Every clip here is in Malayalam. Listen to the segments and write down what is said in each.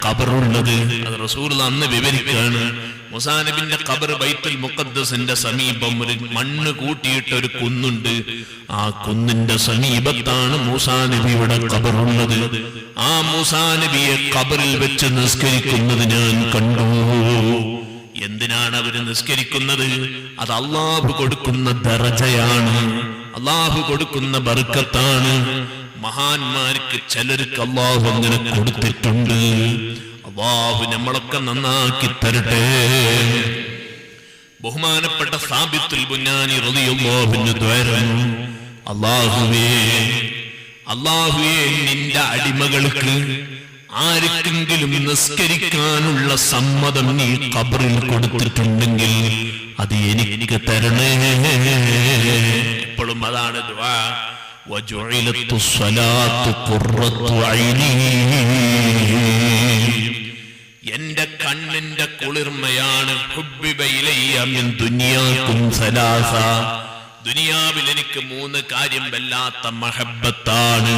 ഖബറുള്ളത്. അത് റസൂൽ അന്ന് വിവരിക്കുകയാണ്. മൂസാ നബിന്റെ ഖബർ ബൈത്തുൽ മുഖദ്ദസിന്റെ സമീപം ഒരു മണ്ണ് കൂട്ടിയിട്ട ഒരു കുന്നുണ്ട്. ആ കുന്നിന്റെ സമീപത്താണ് മൂസാ നബിയുടെ ഖബറുള്ളത്. ആ മൂസാ നബിയെ ഖബറിൽ വെച്ച് നിസ്കരിക്കുന്നത് ഞാൻ കണ്ടു. എന്തിനാണ് അവര് നിസ്കരിക്കുന്നത്? അത് അല്ലാഹു കൊടുക്കുന്ന ദറജയാണ്, അല്ലാഹു കൊടുക്കുന്ന ബർക്കത്താണ്. മഹാന്മാർക്ക് ചിലർക്ക് അല്ലാഹു അങ്ങനെ കൊടുത്തിട്ടുണ്ട്. അല്ലാഹു നമ്മളൊക്കെ നന്നാക്കി തരട്ടെ. ബഹുമാനപ്പെട്ട സാബിത്തുൽ ബുനാനി റളിയല്ലാഹു അൻഹു ദ്വാരന്നു, അല്ലാഹുവേ നിന്റെ അടിമകൾക്ക് ആർക്കെങ്കിലും നിസ്കരിക്കാനുള്ള സമ്മതം നീ ഖബറിൽ കൊടുത്തിട്ടുണ്ടെങ്കിൽ അത് എനിക്ക് തരണേ. എപ്പോഴും അതാണ് ദുആ. വജുഇലത്തു സ്വലാത്തു ഖുർറത്തു ഐനി, എന്റെ കണ്ണിന്റെ കുളിർമയാണ്. ഹുബ്ബിബ ഇലയ്യ മിൻ ദുനിയാകും സലാസ, ദുനിയാവിൽ എനിക്ക് 3 കാര്യം വല്ലാത്ത മഹബ്ബത്താണ്.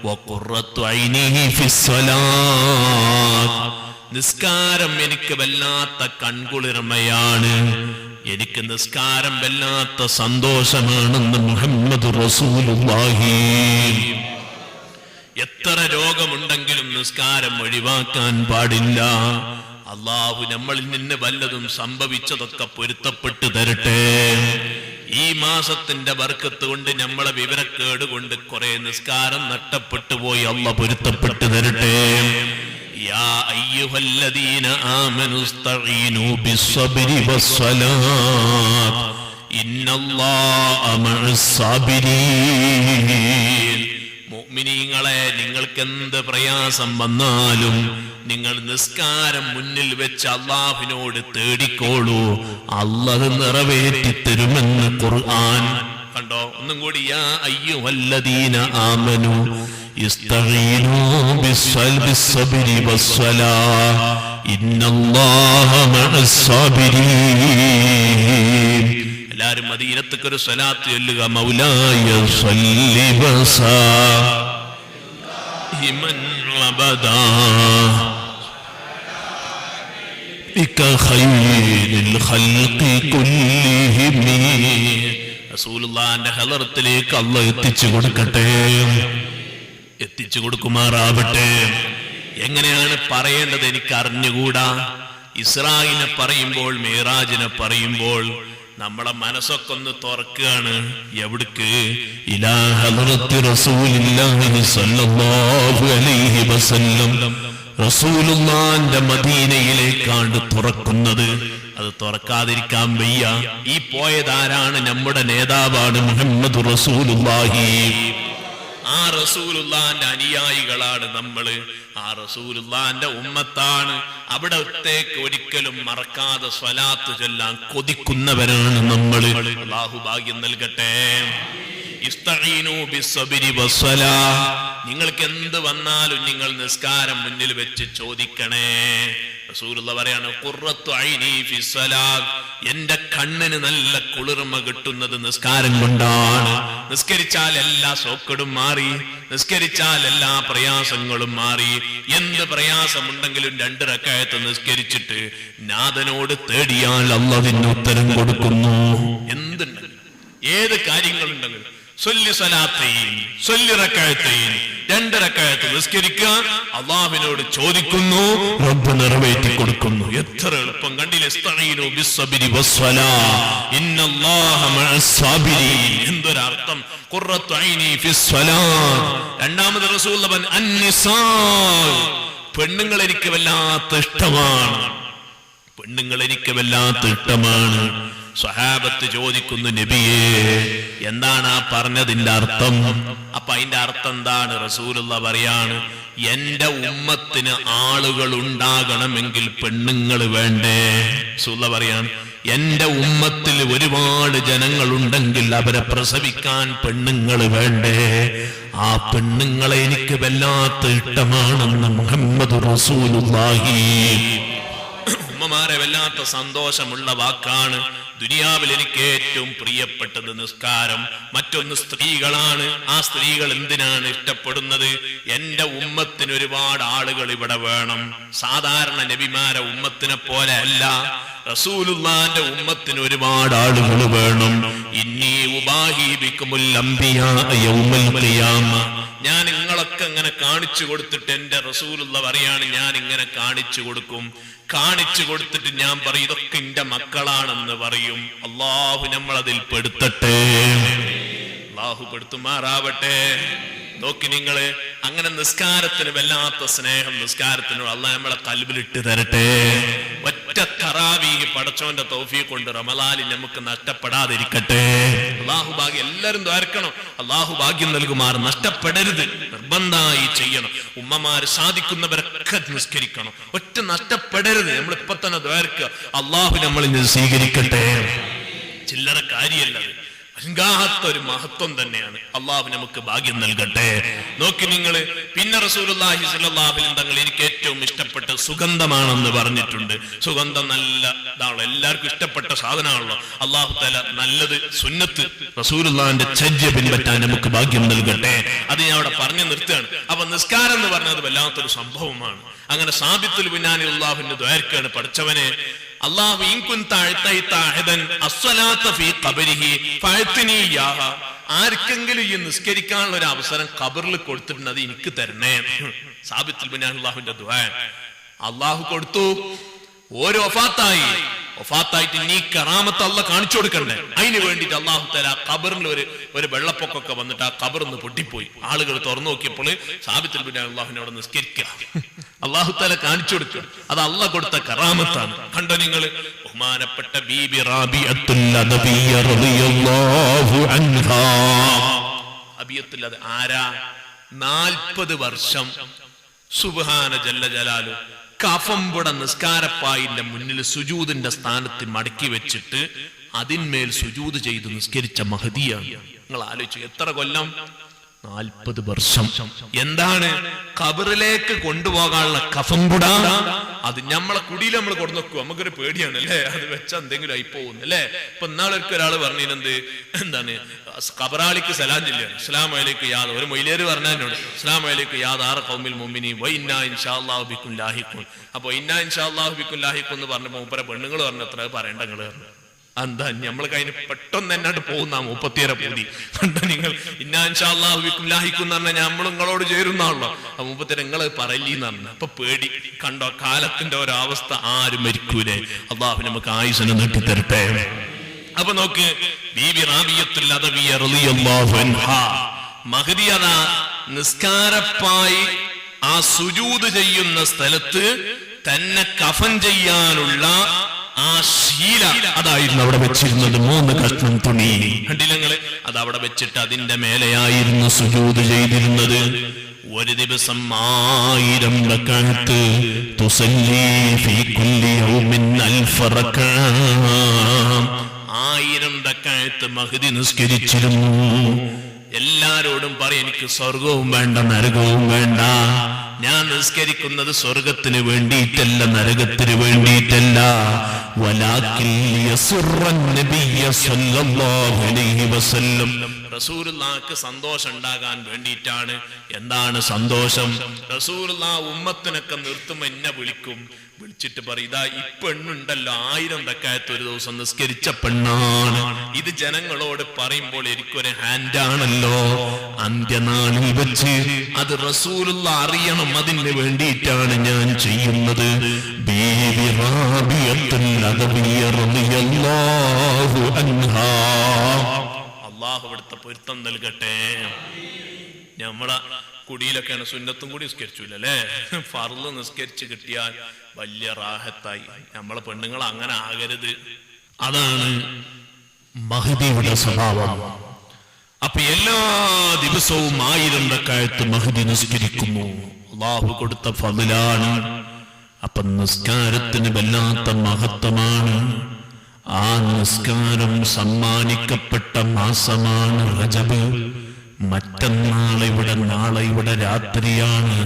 വഖുർറത്തു ഐനി ഫിസ്സലാത്ത്, നിസ്കാരം എനിക്ക് വല്ലാത്ത കൺകുളിർമയാണ്. എനിക്ക് നിസ്കാരം വല്ലാത്ത സന്തോഷമാണെന്ന് മുഹമ്മദ് റസൂലുള്ളാഹി. എത്ര രോഗമുണ്ടെങ്കിലും നിസ്കാരം ഒഴിവാക്കാൻ പാടില്ല. അല്ലാഹു നമ്മളിൽ നിന്ന് വല്ലതും സംഭവിച്ചതൊക്കെ പൊരുത്തപ്പെട്ടു തരട്ടെ. ഈ മാസത്തിന്റെ ബർക്കത്ത് കൊണ്ട് നമ്മളെ വിവരക്കേട് കൊണ്ട് കുറെ നിസ്കാരം നഷ്ടപ്പെട്ടു പോയി. അല്ലാഹു പൊരുത്തപ്പെട്ടു തരട്ടെ. യാ അയ്യുഹല്ലദീന ആമനു ഇസ്തഈനു ബിസ്സബ്രി വസ്സലാത്ത് ഇന്നല്ലാഹ മഅസ് സാബിരീൻ. മുഅ്മിനീങ്ങളെ, നിങ്ങൾക്ക് എന്ത് പ്രയാസം വന്നാലും നിങ്ങൾ നിസ്കാരം മുന്നിൽ വെച്ച് അല്ലാഹുവിനോട് തേടിക്കോളൂ, അല്ലാഹു നിറവേറ്റി തരുമെന്ന് ഖുർആൻ. കണ്ടോ? ഒന്നും കൂടി, യാ അയ്യുഹല്ലദീന ആമനു ഇസ്തഈനു ബിസ്സബ്രി വസ്സലാത്ത് ഇന്നല്ലാഹ മഅസ് സാബിരീൻ. എല്ലാരും മദീനത്തേക്ക് ഒരു സ്വലാത്ത് ചൊല്ലുക. മൗലായ സ്വല്ലി വസല്ലിമൻ അബദാ ബിക ഖൈറുൽ ഖൽഖി കുല്ലിഹിം. റസൂലുള്ളാഹിന്റെ ഹളറത്തിലേക്ക് അല്ലാഹു എത്തിച്ചു കൊടുക്കട്ടെ, എത്തിച്ചു കൊടുക്കുമാറാവട്ടെ. എങ്ങനെയാണ് പറയേണ്ടത് എനിക്ക് അറിഞ്ഞുകൂടാ. ഇസ്രായിനെ പറയുമ്പോൾ, മിറാജിനെ പറയുമ്പോൾ നമ്മളെ മനസ്സൊക്കെ ഒന്ന് തുറക്കുകയാണ്. എവിടേക്ക്? ഇലാ ഹളറത്തി റസൂലില്ലാഹി സ്വല്ലല്ലാഹു അലൈഹി വസല്ലം. റസൂലുള്ളാഹിന്റെ മദീനയിലേക്കാണ് തുറക്കുന്നത്. അത് തുറക്കാതിരിക്കാൻ വയ്യ. ഈ പോയതാരാണ്? നമ്മുടെ നേതാവാണ് മുഹമ്മദ് റസൂലുള്ളാഹി. ആ റസൂലുള്ളാഹിന്റെ അനുയായികളാണ് നമ്മള്. ആ റസൂലുള്ളാഹിന്റെ ഉമ്മത്താണ്. അവിടത്തേക്ക് ഒരിക്കലും മറക്കാതെ സ്വലാത്ത് ചൊല്ലാൻ കൊതിക്കുന്നവരാണ് നമ്മള്. അല്ലാഹു ഭാഗ്യം നൽകട്ടെ. ഇസ്തഈനു ബിസ്സബ്രി വസ്സലാത്ത്, നിങ്ങൾക്ക് എന്ത് വന്നാലും നിങ്ങൾ നിസ്കാരം മുന്നിൽ വെച്ച് ചോദിക്കണേ. റസൂലുള്ളാഹി പറയാണ്, ഖുർറത്തു ഐനി ഫിസ്സലാത്ത്, എന്റെ കണ്ണിന് നല്ല കുളിർമ കിട്ടുന്നത് നിസ്കാരം കൊണ്ടാണ്. നിസ്കരിച്ചാൽ എല്ലാ സോക്കടും മാറി, നിസ്കരിച്ചാൽ എല്ലാ പ്രയാസങ്ങളും മാറി. എന്ത് പ്രയാസമുണ്ടെങ്കിലും 2 റക്അത്ത് നിസ്കരിച്ചിട്ട് നാഥനോട് തേടിയാൽ അല്ലാഹുവിന് ഉത്തരം കൊടുക്കുന്നു. എന്തുണ്ടെങ്കിലും, ഏത് കാര്യങ്ങളുണ്ടെങ്കിലും സ്വല്ലി സ്വലാത്തൈൻ, സ്വല്ലി റക്അത്തൈൻ, 2 റക്അത്ത് നിസ്കരിക്കുക, അല്ലാഹുവിനോട് ചോദിക്കുന്നു, റബ്ബ് നിറവേറ്റി കൊടുക്കുന്നു. എത്ര എളുപ്പം! കണ്ടില്ലേ? ഇസ്തഈനു ബിസ്സബ്രി വസ്സലാത്ത് ഇന്നല്ലാഹ മഅസ് സാബിരീൻ. എന്തൊരർത്ഥം! ഖുർറത്തു ഐനി ഫിസ്സലാത്ത്. രണ്ടാമത് റസൂൽ പറഞ്ഞു, അന്നിസാ, പെണ്ണുങ്ങൾ എനിക്ക് വല്ലാത്ത ഇഷ്ടമാണ്, പെണ്ണുങ്ങൾ എനിക്ക് വല്ലാത്ത ഇഷ്ടമാണ്. സ്വഹാബത്ത് ചോദിക്കുന്നു, നബിയേ എന്താണ് ആ പറഞ്ഞതിന്റെ അർത്ഥം? അപ്പൊ അതിന്റെ അർത്ഥം എന്താണ്? റസൂലുള്ളാഹി പറയാണ്, എന്റെ ഉമ്മത്തിന് ആളുകൾ ഉണ്ടാകണമെങ്കിൽ പെണ്ണുങ്ങൾ വേണ്ടേ? റസൂലുള്ളാഹി പറയാണ്, എന്റെ ഉമ്മത്തിൽ ഒരുപാട് ജനങ്ങൾ ഉണ്ടെങ്കിൽ അവരെ പ്രസവിക്കാൻ പെണ്ണുങ്ങൾ വേണ്ടേ? ആ പെണ്ണുങ്ങളെ എനിക്ക് വല്ലാത്ത ഇഷ്ടമാണെന്ന് മുഹമ്മദ് റസൂലുള്ളാഹി. ഉമ്മമാരെ വല്ലാത്ത സന്തോഷമുള്ള വാക്കാണ്. ദുനിയാവിൽ എനിക്ക് ഏറ്റവും പ്രിയപ്പെട്ടത് നിസ്കാരം, മറ്റൊന്ന് സ്ത്രീകളാണ്. ആ സ്ത്രീകൾ എന്തിനാണ് ഇഷ്ടപ്പെടുന്നത്? എന്റെ ഉമ്മത്തിന് ഒരുപാട് ആളുകൾ ഇവിടെ വേണം. സാധാരണ നബിമാരെ ഉമ്മത്തിനെ പോലെ അല്ല, റസൂലുള്ളാഹിന്റെ ഉമ്മത്തിന് ഒരുപാട് ആളുകൾ വേണം. ഇന്നി ഉബാഹി ബികുമുൽ അംബിയാ യൗമൽ ഖിയാമ. ഞാൻ നിങ്ങളൊക്കെ ഇങ്ങനെ കാണിച്ചു കൊടുത്തിട്ട് എന്റെ റസൂലുള്ള പറയാണ്, ഞാൻ ഇങ്ങനെ കാണിച്ചു കൊടുക്കും. കാണിച്ചു കൊടുത്തിട്ട് ഞാൻ പറയും ഇതൊക്കെ എന്റെ മക്കളാണെന്ന് പറയും. അള്ളാഹു നമ്മളതിൽ പെടുത്തട്ടെ, അള്ളാഹു പെടുത്തുമാറാവട്ടെ. നോക്കി നിങ്ങള് അങ്ങനെ നിസ്കാരത്തിന് വല്ലാത്ത സ്നേഹം, നിസ്കാരത്തിനോട് അള്ളാഹ് നമ്മളെ കൽബിലിട്ട് തരട്ടെ. ഒറ്റ തറാവീഹ് പടച്ചോന്റെ തൗഫീഖ് കൊണ്ട് റമളാനിൽ നമുക്ക് നഷ്ടപ്പെടാതിരിക്കട്ടെ. അള്ളാഹു ഭാഗ്യം എല്ലാവരും ദ്വാരക്കണം, അള്ളാഹു ഭാഗ്യം നൽകുമാർ നഷ്ടപ്പെടരുത്, നിർബന്ധമായി ചെയ്യണം. ഉമ്മമാര് സാധിക്കുന്നവരൊക്കെ നിസ്കരിക്കണം, ഒറ്റ നഷ്ടപ്പെടരുത്. നമ്മൾ ഇപ്പൊ തന്നെ ദ്വാരക്കുക, അള്ളാഹു നമ്മളിൽ സ്വീകരിക്കട്ടെ. ചില്ലറ കാര്യമല്ല, ഒരു മഹത്വം തന്നെയാണ്. അള്ളാഹു നമുക്ക് ഭാഗ്യം നൽകട്ടെ. നോക്കി നിങ്ങള് പിന്നെ റസൂലുള്ളാഹി സ്വല്ലല്ലാഹു അലൈഹി വസല്ലം തങ്ങൾ എനിക്ക് ഏറ്റവും ഇഷ്ടപ്പെട്ട സുഗന്ധമാണെന്ന് പറഞ്ഞിട്ടുണ്ട്. സുഗന്ധം നല്ല ഇതാണല്ലോ, എല്ലാവർക്കും ഇഷ്ടപ്പെട്ട സാധനമാണല്ലോ. അള്ളാഹു തആല നല്ലത് സുന്നത്ത് റസൂലുള്ളാഹിന്റെ ചര്യ പിൻപറ്റാൻ നമുക്ക് ഭാഗ്യം നൽകട്ടെ. അത് ഞാൻ അവിടെ പറഞ്ഞു നിർത്തുകയാണ്. അപ്പൊ നിസ്കാരം എന്ന് പറഞ്ഞത് വല്ലാത്തൊരു സംഭവമാണ്. അങ്ങനെ സാബിത്തുൽ ബുനാനി അള്ളാഹുവിന്റെ ദ്വാരക്കാണ്, പഠിച്ചവനെ അല്ലാഹു ഇൻ കുൻത അഅതൈത അഹദൻ അസ്സലാത ഫീ ഖബരിഹി ഫഅതിനി യാഹ. ആർക്കെങ്കിലും ഈ നിസ്കരിക്കാനുള്ള ഒരു അവസരം ഖബറിൽ കൊടുത്തിട്ടുണ്ട്, അത് എനിക്ക് തരണേ. സാബിത്തുൽ ബുനാനി അല്ലാഹുവിന്റെ ദുആ അല്ലാഹു കൊടുത്തു. ഓരോ വഫാത്തായിട്ട് നീ കറാമത്ത് അല്ലാഹ് കാണിച്ചു കൊടുക്കണ്ടേ, അതിന് വേണ്ടിട്ട് അല്ലാഹു തആല ഖബറിൽ ഒരു വെള്ളപ്പൊക്കൊക്കെ വന്നിട്ട് ആ ഖബറിന്ന് പൊട്ടിപ്പോയി. ആളുകൾ തുറന്നു നോക്കിയപ്പോൾ സാബിത്തുൽ ബുനാനി അല്ലാഹുവിനോട് നിസ്കരിക്കുക അല്ലാഹു തആല കാണിച്ചു കൊടുത്തു. അത് അല്ലാഹ് കൊടുത്ത കറാമത്താണ്. കണ്ടോ നിങ്ങൾ, ബഹുമാനപ്പെട്ട ബീബി റാബിഅത്തുൽ അദബിയ്യ റളിയല്ലാഹു അൻഹാ. അബിയത്തുൽ അദ ആരാ? 40 വർഷം സുബ്ഹാന ജല്ല ജലാലു കഫംപുട നിസ്കാരപ്പായിന്റെ മുന്നിൽ സുജൂദിന്റെ സ്ഥാനത്ത് മടക്കി വെച്ചിട്ട് അതിന്മേൽ സുജൂദ് ചെയ്ത് നിസ്കരിച്ച മഹദിയാണ്. നിങ്ങൾ ആലോചിച്ചു, എത്ര കൊല്ലം? 40 വർഷം. എന്താണ്? ഖബറിലേക്ക് കൊണ്ടുപോകാനുള്ള കഫംപുട. അത് നമ്മളെ കുടിയിൽ നമ്മൾ കൊണ്ടു നോക്കുക, നമുക്കൊരു പേടിയാണ് അല്ലേ, അത് വെച്ചാൽ എന്തെങ്കിലും ആയി പോകുന്നു അല്ലേ. ഇപ്പൊ ഇന്നാളൊക്കെ ഒരാൾ പറഞ്ഞിരുന്നത് എന്താണ്, ഖബറാളിക്ക് സലാം ചൊല്ലുകയാണ്, അസ്സലാമു അലൈക്കും യാദ്. ഒരു മൊയിലേര് പറഞ്ഞതിനോട് അസ്സലാമു അലൈക്കും യാദ് ആറ ഖൗമിൽ മുഅ്മിനീൻ വ ഇന്നാ ഇൻഷാഅല്ലാഹു ബിക്കും ലാഹിഖൂൻ. അപ്പൊ ഇന്നാ ഇൻഷാഅല്ലാഹു ബിക്കും ലാഹിഖൂൻ എന്ന് പറഞ്ഞപ്പോൾ മൂപ്പരെ പെണ്ണുങ്ങൾ പറഞ്ഞത്ര പറയേണ്ട നിങ്ങൾ പറഞ്ഞു. എന്താ നമ്മൾക്ക് അതിന് പെട്ടെന്ന് തന്നെ പോകുന്ന 37 പൂതി കണ്ട നിങ്ങൾ. ഇന്നാ ഇൻഷാഅല്ലാഹു ബിക്കും ലാഹിഖൂൻ എന്ന് പറഞ്ഞാൽ നമ്മൾ നിങ്ങളോട് ചേരുന്നാണല്ലോ. ആ 37 നിങ്ങൾ പറയില്ലെന്ന് പറഞ്ഞു. അപ്പൊ പേടി കണ്ടോ, കാലത്തിന്റെ ഒരവസ്ഥ. ആരും മരിക്കൂലേ, അള്ളാഹു നമുക്ക് ആയുസ്സിനെ നീട്ടിത്തരട്ടെ. അപ്പൊ നോക്ക്, ബീബി റാബിയത്തുൽ അദവിയ്യ റളിയല്ലാഹു അൻഹാ മഹദി അതാ നിസ്കാരപ്പായി ആ സുജൂദ് ചെയ്യുന്ന സ്ഥലത്ത് തന്നെ കഫൻ ചെയ്യാനുള്ള ആ ശീല അതായിരുന്നു അവിടെ വെച്ചിരുന്നത്. 3 കഷ്ണം തുണി കണ്ടില്ലങ്ങള്, അത് അവിടെ വെച്ചിട്ട് അതിന്റെ മേലെയായിരുന്നു സുജൂദ് ചെയ്തിരുന്നത്. ഒരു ദിവസം 1000 റക്അത്ത് തുസല്ലി ഫീ കുല്ലി യൗമിൻ അൽഫ റക്അത്ത്. 1000 റക്അത്ത് മഹദി നിസ്കരിച്ചിരുന്നു. എല്ലാരോടും പറയും, എനിക്ക് സ്വർഗവും വേണ്ട നരകവും വേണ്ട. ഞാൻ നിസ്കരിക്കുന്നത് സ്വർഗത്തിന് വേണ്ടിയിട്ടല്ല, നരകത്തിന് വേണ്ടിയിട്ടല്ല. വലാകിൻ യസുറൻ നബിയ്യ സല്ലല്ലാഹു അലൈഹി വസല്ലം. റസൂലുള്ളാഹിക്ക് സന്തോഷം ഉണ്ടാകാൻ വേണ്ടിയിട്ടാണ്. എന്താണ് സന്തോഷം? റസൂലുള്ളാഹി ഉമ്മത്തിനൊക്കെ നിർത്തുമ്പോൾ എന്നെ വിളിച്ചിട്ട് പറയും, ഇതാ ഈ പെണ്ണുണ്ടല്ലോ 1000 റക്അത്ത് ഒരു ദിവസം നിസ്കരിച്ച പെണ്ണാണ്. ഇത് ജനങ്ങളോട് പറയുമ്പോൾ എനിക്കൊരു ഹാൻഡാണല്ലോ. അന്ത്യനാളിൽ വെച്ച് അത് റസൂലുള്ളാഹി അറിയണം, അതിന് വേണ്ടിയിട്ടാണ് ഞാൻ ചെയ്യുന്നത്. ബീബി റാബിയത്തുൽ അദവിയ്യ റളിയല്ലാഹു അൻഹാ. അല്ലാഹു അവിടുത്തെ പൊരുത്തം നൽകട്ടെ. നമ്മളെ കുടിയിലൊക്കെയാണ് സുന്നത്തും കൂടി നിസ്കരിച്ചില്ലല്ലേ, ഫർള് നിസ്കരിച്ച് കിട്ടിയാൽ വലിയ റാഹത്തായി. നമ്മളെ പെണ്ണുങ്ങൾ അങ്ങനെ ആകരുത്. അതാണ് മഹദിയുടെ സ്വഭാവം. അപ്പൊ എല്ലാ ദിവസവും 1000 റക്അത്ത് മഹദി നിസ്കരിക്കുന്നു. അല്ലാഹു കൊടുത്ത ഫളിലാണ്. അപ്പൊ നിസ്കാരത്തിന് വല്ലാത്ത മഹത്വമാണ്. ആ നിസ്കാരം സമ്മാനിക്കപ്പെട്ട മാസമാണ് റജബ്. മറ്റന്നാളെ നാളെ ഇവിടെ രാത്രിയാണ്.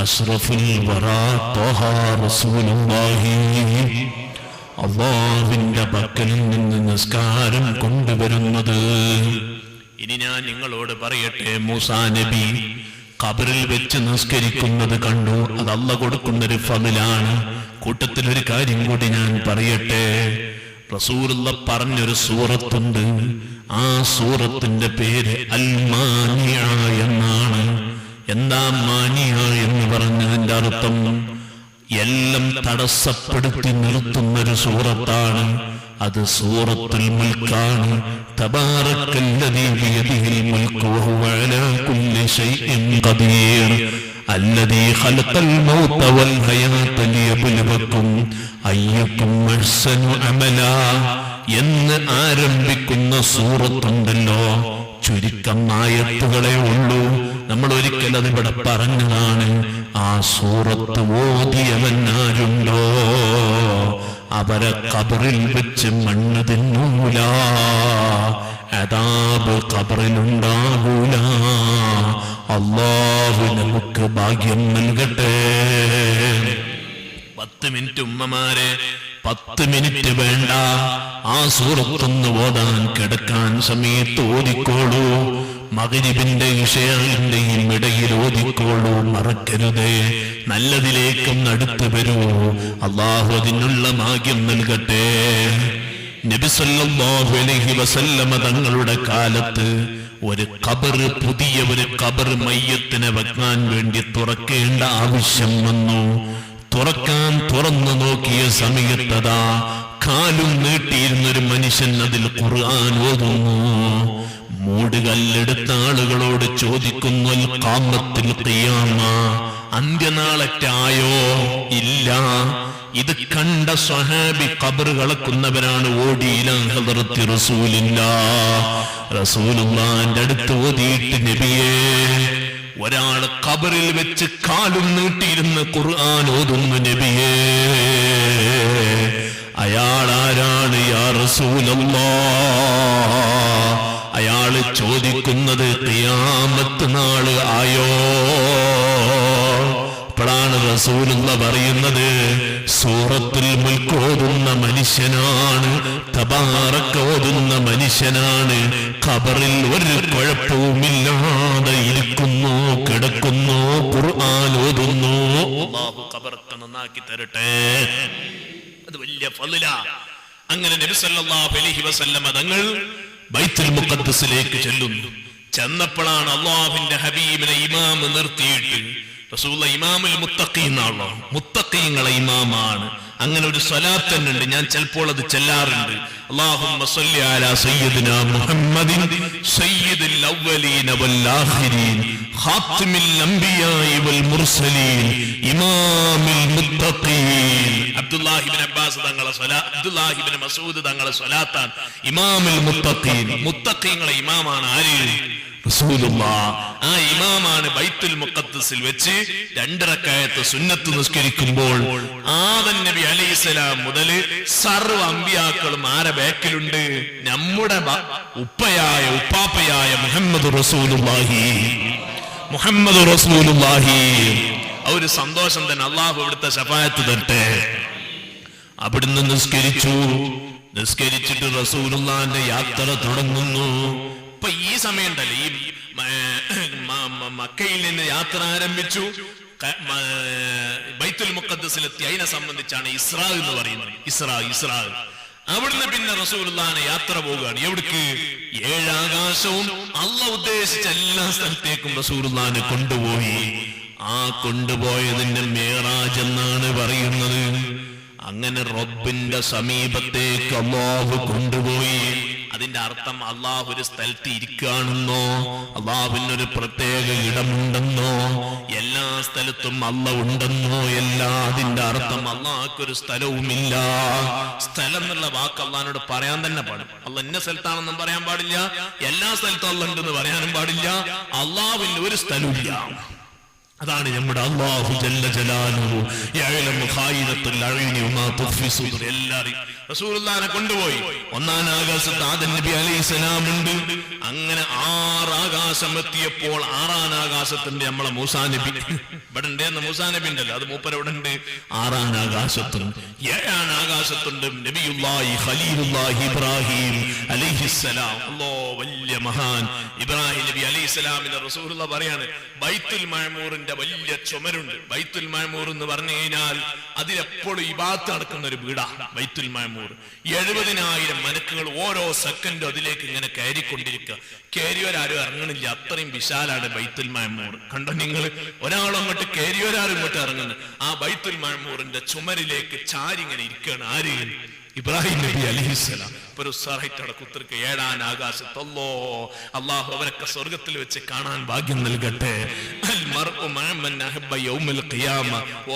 അഷ്റഫുൽ വറാ ത്വഹാ റസൂലുള്ളാഹി അല്ലാഹുവിന്റെ പക്കലിൽ നിന്ന് നിസ്കാരം കൊണ്ടുവരുന്നത്. ഇനി ഞാൻ നിങ്ങളോട് പറയട്ടെ, മൂസാ നബി ഖബറിൽ വെച്ച് നിസ്കരിക്കുന്നത് കണ്ടു. അത് അല്ലാഹ് കൊടുക്കുന്നൊരു ഫളിലാണ്. കൂട്ടത്തിൽ ഒരു കാര്യം കൂടി ഞാൻ പറയട്ടെ. റസൂലുള്ളാഹ് പറഞ്ഞൊരു സൂറത്തുണ്ട്. ആ സൂറത്തിന്റെ പേര് അൽ മാനിയ എന്നാണ്. എന്താ മാനിയ എന്ന് പറഞ്ഞതിന്റെ അർത്ഥം? എല്ലാം തടസ്സപ്പെടുത്തി നിർത്തുന്നൊരു സൂറത്താണ്. അത് സൂറത്തുൽ മുൽക്കാണ്. തബാറക്കല്ലദീ ബിയദിഹിൽ മുൽക്കു വഹുവ അലാ കുല്ലി ശൈഇൻ ഖദീർ അല്ലദീ ഖലഖൽ മൗത വൽ ഹയാത ലിയബ്ലുവക്കും അയ്യക്കും അഹ്സനു അമലാ എന്ന് ആരംഭിക്കുന്ന സൂറത്തുണ്ടല്ലോ, ചുരുക്കം ആയത്തുകളെ ഉള്ളൂ. നമ്മൾ ഒരിക്കൽ അതിവിടെ പറഞ്ഞതാണ്. ആ സൂറത്ത് ഓതിയവൻ ആരുണ്ടോ അവരെ ഖബറിൽ വെച്ച് മണ്ണ് തിന്നൂല, അദാബ് ഖബറിലുണ്ടാകൂല. അല്ലാഹു നമുക്ക് ഭാഗ്യം നൽകട്ടെ. 10 മിനിറ്റ് ഉമ്മമാരെ, 10 മിനിറ്റ് വേണ്ട. ആ സൂറത്തൊന്ന് ഓതാൻ കിടക്കാൻ സമയത്ത് ഓതിക്കോളൂ. മഗ്രിബിന്റെ ഇശാഇന്റെയും ഇടയിൽ ഓതിക്കോളൂ, മറക്കരുതേ. നല്ലതിലേക്കും അടുത്ത് വരൂ. അല്ലാഹു അതിനുള്ള ഭാഗ്യം നൽകട്ടെ. നബി സല്ലല്ലാഹു അലൈഹി വസല്ലമ തങ്ങളുടെ കാലത്ത് ഒരു ഖബർ, പുതിയ ഒരു ഖബർ മയ്യത്തിനെ വെക്കാൻ വേണ്ടി തുറക്കേണ്ട ആവശ്യം വന്നു. തുറന്നു നോക്കിയ സമയത്തതാ കാലും നീട്ടിയിരുന്നൊരു മനുഷ്യൻ അതിൽ ഖുർആൻ ഓതുന്നു. മൂടുകല്ലെടുത്ത ആളുകളോട് ചോദിക്കുന്നു, ഖാമത്തുൽ ഖിയാമ, അന്ത്യനാളറ്റായോ? ഇല്ല. ഇത് കണ്ട സ്വഹാബി ഖബർ കളക്കുന്നവരാണ് ഓടിയിലാ ഹദറത്തി റസൂലുള്ളാഹിന്റെ അടുത്ത് ഓതിയിട്ട്, നബിയേ, ഒരാൾ ഖബറിൽ വെച്ച് കാലും നീട്ടിയിരുന്ന് ഖുർആൻ ഓതുന്നു നബിയേ, അയാൾ ആരാണ് യാ റസൂലല്ലാഹ്? അയാള് ചോദിക്കുന്നത് ഖിയാമത്ത് നാള് ആയോ? അപ്പോഴാണ് റസൂലുള്ളാഹി പറയുന്നത്, സൂറത്തുൽ മുൽക്ക് ഓതുന്ന മനുഷ്യനാണ്, തബാറക ഓതുന്ന മനുഷ്യനാണ്. ഖബറിൽ ഒരു കുഴപ്പവുമില്ലാതെ ഇരിക്കുന്നു, കിടക്കുന്നു, ഖുർആൻ ഓതുന്നു. അല്ലാഹു ഖബറൊക്കെ നന്നാക്കി തരട്ടെ. അത് വലിയ ഫളിലാ. അങ്ങനെ നബി സല്ലല്ലാഹു അലൈഹി വസല്ലമ തങ്ങൾ ബൈത്തുൽ മുഖദ്ദസിലേക്ക് ചെല്ലുന്നു. ചെന്നപ്പോഴാണ് അല്ലാഹുവിന്റെ ഹബീബിനെ ഇമാം നിർത്തിയിട്ട്, റസൂലുള്ളാഹി ഇമാമുൽ മുത്തഖീനാണല്ലോ, മുത്തഖീങ്ങളെ ഇമാമാണ്. അങ്ങനെ ഒരു സ്വലാത്ത് തന്നെ ഉണ്ട്, ഞാൻ ചിലപ്പോൾ അത് ചെല്ലാറുണ്ട്. അല്ലാഹുമ്മ സ്വല്ലി അലാ സയ്യിദിനാ മുഹമ്മദിൻ സയ്യിദുൽ അവ്വലീന വൽ ആഖിരീൻ ഖാതിമുൽ അംബിയാഇ വൽ മുർസലീൻ ഇമാമുൽ മുത്തഖീൻ. അബ്ദുല്ലാഹി ഇബ്നു അബ്ബാസ് തങ്ങളെ സ്വലാത്ത്, അബ്ദുല്ലാഹി ഇബ്നു മസ്ഊദ് തങ്ങളെ സ്വലാത്താണ് ഇമാമുൽ മുത്തഖീൻ. മുത്തഖീങ്ങളെ ഇമാമാണ് ആര്? റസൂലുള്ളാഹ്. ആ ഇമാമാണ് ബൈത്തുൽ മുഖദ്ദസിൽ വെച്ച് 2 റക്അത്ത് സുന്നത്ത് നിസ്കരിക്കുമ്പോൾ ആദം നബി അലൈഹിസ്സലാം മുതൽ സർവ്വ അമ്പിയാക്കളും ആരെ ബാക്കിലുണ്ട്? നമ്മുടെ ഉപ്പയായ ഉപ്പാപ്പയായ മുഹമ്മദ് റസൂലുള്ളാഹി. ആ ഒരു സന്തോഷം തന്നെ. അല്ലാഹു അവിടുത്തെ ശഫാഅത്ത് തരട്ടെ. അവിടുന്ന് നിസ്കരിച്ചിട്ട് റസൂലുള്ളാഹിന്റെ യാത്ര തുടങ്ങുന്നു. ഇപ്പൊ ഈ സമയം ഉണ്ടല്ലോ, ഈ മക്കയിൽ നിന്ന് യാത്ര ആരംഭിച്ചു, ബൈത്തുൽ മുഖദ്ദസിലെത്തി. അതിനെ സംബന്ധിച്ചാണ് ഇസ്രാ എന്ന് പറയുന്നത്. ഇസ്രാ. അവിടുന്ന് പിന്നെ റസൂലുള്ളാഹിനെ യാത്ര പോവുകയാണ്. എവിടേക്ക്? 7 ആകാശവും അല്ലാഹു ഉദ്ദേശിച്ച എല്ലാ സ്ഥലത്തേക്കും റസൂലുള്ളാഹിനെ കൊണ്ടുപോയി. ആ കൊണ്ടുപോയതിന്റെ മേറാജ് എന്നാണ് പറയുന്നത്. അങ്ങനെ റബ്ബിന്റെ സമീപത്തേക്ക് അല്ലാഹു കൊണ്ടുപോയി. അതിന്റെ അർത്ഥം അല്ലാഹു ഒരു സ്ഥലത്ത് ഇരിക്കുകയാണെന്നോ, അല്ലാഹുവിനൊരു പ്രത്യേക ഇടമുണ്ടെന്നോ, എല്ലാ സ്ഥലത്തും അല്ലാഹു ഉണ്ടെന്നോ അല്ല. അതിന്റെ അർത്ഥം അല്ലാഹുക്കൊരു സ്ഥലവുമില്ല. സ്ഥലം എന്നുള്ള വാക്ക് അല്ലാഹുവിനോട് പറയാൻ തന്നെ പാടില്ല. അല്ലാഹു ഇന്ന സ്ഥലത്താണെന്നും പറയാൻ പാടില്ല, എല്ലാ സ്ഥലത്തും അല്ലാഹു ഉണ്ടെന്ന് പറയാനും പാടില്ല. അല്ലാഹുവിന് ഒരു സ്ഥലമില്ല. അതാണ് നമ്മുടെ അല്ലാഹു ജല്ല ജലാലുഹു യഅലമു ഖായിനത്തുൽ അഈനി വമാ തുഖ്ഫി സുദൂർ. എല്ലാവരും റസൂലുള്ളാഹിനെ കൊണ്ടുപോയി. ഒന്നാം ആകാശത്ത് ആദം നബി അലൈഹിസ്സലാം ഉണ്ട്. അങ്ങനെ 6 ആകാശം എത്തിയപ്പോൾ 6ാം ആകാശത്തിന്റെ നമ്മളെ മൂസാ നബി ഇവിടെ ഉണ്ടെന്ന്. മൂസാ നബി ഉണ്ടല്ലോ, അത് മൂപ്പർ ഇവിടെ ഉണ്ട്. 6ാം ആകാശത്തുണ്ട്. 7ാം ആകാശത്തുണ്ട് നബിയുല്ലാഹി ഖലീലുല്ലാഹി ഇബ്രാഹിം അലൈഹിസ്സലാം. അല്ലാഹു വലിയ മഹാൻ ഇബ്രാഹിം നബി അലൈഹിസ്സലാമിനെ റസൂലുള്ളാഹി പറയാണ്, ബൈത്തുൽ മഅമൂറിന്റെ വലിയ ചുമരുണ്ട്. ബൈത്തുൽ മഅമൂർ എന്ന് പറഞ്ഞു കഴിഞ്ഞാൽ അതിലെപ്പോഴും ഇബാദത്ത് നടക്കുന്ന ഒരു വീടാണ് ബൈത്തുൽ മഅമൂർ. 70,000 മലക്കുകൾ ഓരോ സെക്കൻഡും അതിലേക്ക് ഇങ്ങനെ കയറിക്കൊണ്ടിരിക്കുക. കയറിയവരാരും ഇറങ്ങണില്ല, അത്രയും വിശാലാണ് ബൈത്തുൽ മഅമൂർ. കണ്ടോ നിങ്ങൾ, ഒരാളങ്ങോട്ട് കയറിയവരാരും ഇങ്ങോട്ട് ഇറങ്ങുന്നു. ആ ബൈത്തുൽ മഅമൂറിന്റെ ചുമരിലേക്ക് ചാരി ഇങ്ങനെ ഇരിക്കുകയാണ്. ആര്? ഇബ്രാഹിം നബി അലൈഹിസ്സലാം. ഒരു സാഹിത്യയുടെ കുത്തിർക്ക് 7ാം ആകാശത്ത്. അല്ലാഹു അവരൊക്കെ സ്വർഗത്തിൽ വെച്ച് കാണാൻ ഭാഗ്യം നൽകട്ടെ.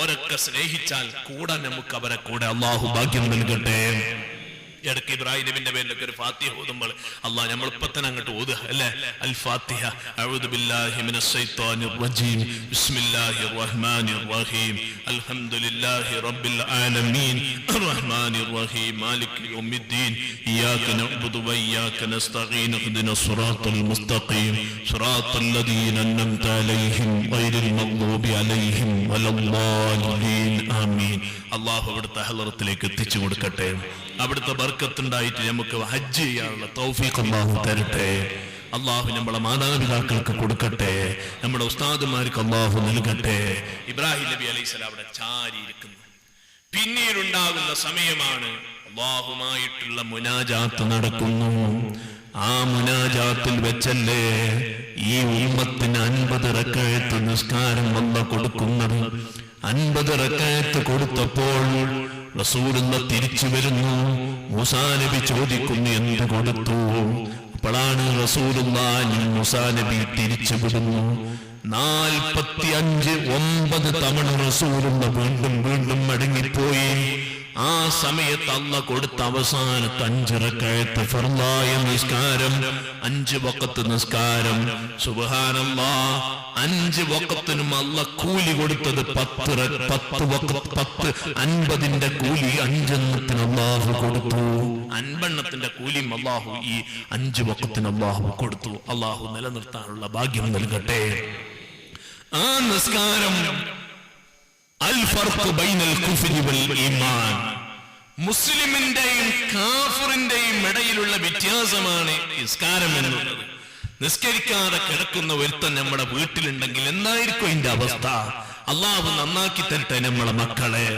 ഓരൊക്കെ സ്നേഹിച്ചാൽ കൂടെ നമുക്ക് അവരെ കൂടെ അല്ലാഹു ഭാഗ്യം നൽകട്ടെ. ഇടയ്ക്ക് ഇബ്രാഹിം നബിന്റെ പേരിലൊക്കെ ഒരു ഫാത്തിഹ ഓതുമ്പോൾ അല്ലാഹ് നമ്മൾ ഇപ്പൊ തന്നെ അങ്ങോട്ട് ഓതുക അല്ലേ? അൽ ഫാത്തിഹ. അഊദു ബില്ലാഹി മിനശ് ശൈത്വാനിർ റജീം. ബിസ്മില്ലാഹിർ റഹ്മാനിർ റഹീം. അൽഹംദുലില്ലാഹി റബ്ബിൽ ആലമീൻ അർറഹ്മാനിർ റഹീം മാലികി യൗമിദ്ദീൻ ഇയ്യാക നഅ്ബുദു വ ഇയ്യാക നസ്തഈൻ ഇഹ്ദിനസ് സിറാത്തൽ മുസ്തഖീം സിറാത്തൽ ലദീന അൻഅംത അലൈഹിം ഗൈറിൽ മഗ്ദൂബി അലൈഹിം വലദ്ദാലിൻ. ആമീൻ. അല്ലാഹു അവിടുത്തെ ഹളറത്തിലേക്ക് എത്തിച്ചു കൊടുക്കട്ടെ. അവിടുത്തെ ബർക്കത്തുണ്ടായിട്ട് നമുക്ക് ഹജ്ജ് ചെയ്യാനുള്ള തൗഫീഖ് അല്ലാഹു തരട്ടെ. അല്ലാഹു നമ്മളെ മാതാപിതാക്കൾക്ക് കൊടുക്കട്ടെ. നമ്മുടെ ഉസ്താദുമാർക്ക് അല്ലാഹു നൽകട്ടെ. ഇബ്രാഹിം നബി അലൈഹിസ്സലാം അവിടെ ചാരിയിരിക്കുന്നു. പിന്നീടുണ്ടാകുന്ന സമയമാണ് അല്ലാഹുമായിട്ടുള്ള മുനാജാത്ത് നടക്കുന്നു. ആ മുനാജാത്തിൽ വെച്ചല്ലേ ഈ ഉമ്മത്തിന് 50 റക്അത്ത് നിസ്കാരം അല്ലാഹു കൊടുക്കുന്നത്. 50 റക്അത്ത് കൊടുത്തപ്പോൾ റസൂലുള്ളാഹി തിരിച്ചു വരുന്നു. മൂസാ നബി ചോദിക്കുന്നു, എന്ത് കൊടുത്തു? അപ്പോഴാണ് റസൂലുള്ളാഹി മൂസാ നബി തിരിച്ചു വിടുന്നു. 45 തവണ റസൂലുള്ളാഹി വീണ്ടും വീണ്ടും മടങ്ങിപ്പോയി. ആ സമയത്ത് അല്ലാഹ് കൊടുത്ത അവസാനത്തെ 5 റക്അത്ത് ഫർളായ നിസ്കാരം, 5 വഖത്ത് നിസ്കാരം. സുബ്ഹാനല്ലാഹ്, 5 വഖത്തിനും അല്ലാഹ് കൂലി കൊടുത്തത് 10 വഖത്ത് 50ന്റെ കൂലി 5 എണ്ണത്തിന് അല്ലാഹു കൊടുത്തു. 50 എണ്ണത്തിന്റെ കൂലിയും അല്ലാഹു ഈ 5 വഖത്തിന് അല്ലാഹു കൊടുത്തു. അല്ലാഹു നിലനിർത്താനുള്ള ഭാഗ്യം നൽകട്ടെ. ആ നിസ്കാരം മുസ്ലിമിന്റെയും കാഫിറിന്റെയും ഇടയിലുള്ള വ്യത്യാസമാണ് നിസ്കാരം എന്നുള്ളത്. നിസ്കരിക്കാതെ കിടക്കുന്ന ഒരുത്തൻ നമ്മുടെ വീട്ടിലുണ്ടെങ്കിൽ എന്തായിരിക്കും അതിന്റെ അവസ്ഥ? അള്ളാഹു നന്നാക്കി തരട്ടെ നമ്മളെ മക്കളെ.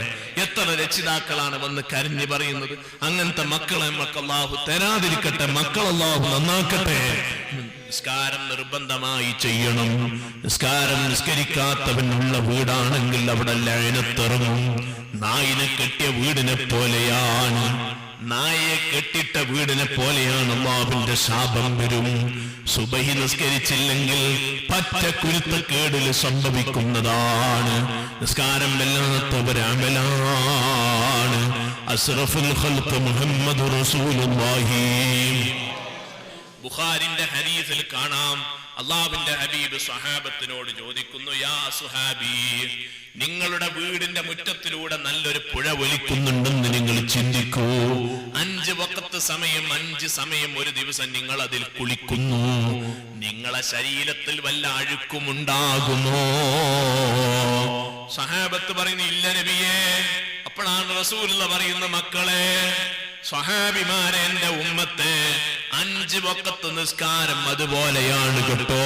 എത്ര രക്ഷിതാക്കളാണ് വന്ന് കരഞ്ഞു പറയുന്നത്. അങ്ങനത്തെ മക്കളെ നമുക്ക് അള്ളാഹു തരാതിരിക്കട്ടെ. മക്കൾ അള്ളാഹു നന്നാക്കട്ടെ. നിസ്കാരം നിർബന്ധമായി ചെയ്യണം. നിസ്കാരം നിസ്കരിക്കാത്തവനുള്ള വീടാണെങ്കിൽ അവിടെ ലഅനത്തിറങ്ങും. നായിനെ കെട്ടിയ വീടിനെ പോലെയാണ്, നായയെ കെട്ടിട്ട വീടിനെ പോലെയാണ്. അല്ലാഹുവിന്റെ ശാപം വരും. സുബഹി നിസ്കരിച്ചില്ലെങ്കിൽ പറ്റ കുരുത്തക്കേടിൽ സംഭവിക്കുന്നതാണ്. നിസ്കാരം വല്ലാത്തവരമലാണ്. അസ്റഫുൽ ഖൽഖ് മുഹമ്മദ് റസൂലുള്ളാഹി. ബുഖാരിന്റെ ഹദീസിൽ കാണാം, അല്ലാഹുവിന്റെ ഹബീബ് സ്വഹാബത്തിനോട് ചോദിക്കുന്നു, യാ സുഹാബി, നിങ്ങളുടെ വീടിന്റെ മുറ്റത്തിലൂടെ നല്ലൊരു പുഴ ഒലിക്കുന്നുണ്ടെന്ന് നിങ്ങൾ ചിന്തിക്കൂ. 5 വഖത്ത് സമയം, 5 സമയം ഒരു ദിവസം നിങ്ങൾ അതിൽ കുളിക്കുന്നു. നിങ്ങളെ ശരീരത്തിൽ വല്ല അഴുക്കുമുണ്ടാകുമോ? സ്വഹാബത്ത് പറയുന്നു, ഇല്ല നബിയേ. അപ്പോഴാണ് റസൂലുള്ളാഹി പറയുന്ന, മക്കളെ, സ്വഹാബിമാരെ, എന്റെ ഉമ്മത്തെ, 5 വഖത്ത് നിസ്കാരം അതുപോലെയാണ് കേട്ടോ.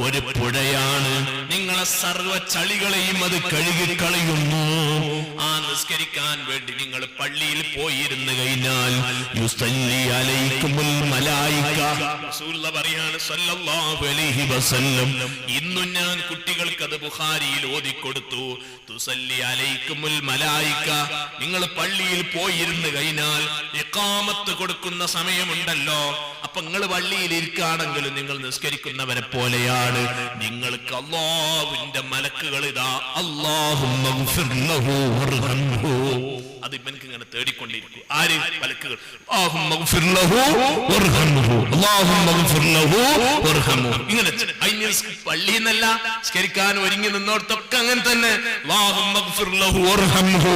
ഒരു പുഴയാണ്. നിങ്ങളെ സർവ്വ ചളികളെയും അത് കഴുകിക്കളയുന്നു. ആ നിസ്കരിക്കാൻ വേണ്ടി നിങ്ങൾ പള്ളിയിൽ പോയിരുന്നു കഴിഞ്ഞാൽ യുസല്ലി അലൈക്കുമുൽ മലായിക. റസൂലുള്ളാഹി പറയാണ് സല്ലല്ലാഹു അലൈഹി വസല്ലം, ഇന്നും ഞാൻ കുട്ടികൾക്ക് അത് ബുഖാരിയിൽ ഓതിക്കൊടുത്തു. തുസല്ലി അലൈക്കുമുൽ മലായിക. നിങ്ങൾ പള്ളിയിൽ പോയിരുന്നു കഴിഞ്ഞാൽ ഇഖാമത്ത് കൊടുക്കുന്ന സമയമുണ്ടല്ലോ, അപ്പൊ നിങ്ങൾ പള്ളിയിൽ ഇരിക്കുകയാണെങ്കിലും നിങ്ങൾ നിസ്കരിക്കുന്നവരെ പോലെയാണ്. നിങ്ങൾക്ക് അല്ലാഹുവിന്റെ മലക്കുകൾ ഇതാ അല്ലാഹുമ്മ ഗ്ഫിർ ലഹു വർഹംഹു, അത് ഇവൻക്ക് ഇങ്ങനെ തേടിക്കൊണ്ടിരിക്കും. ആര്? മലക്കുകൾ. അല്ലാഹുമ്മ ഗ്ഫിർ ലഹു വർഹംഹു, അല്ലാഹുമ്മ ഗ്ഫിർ ലഹു വർഹംഹു. ഇങ്ങനെ പള്ളിയിൽ നിന്നല്ല നിസ്കരിക്കാൻ ഒരുങ്ങി നിന്നോടത്തൊക്കെ അങ്ങനെ തന്നെ അല്ലാഹുമ്മ ഗ്ഫിർ ലഹു വർഹംഹു.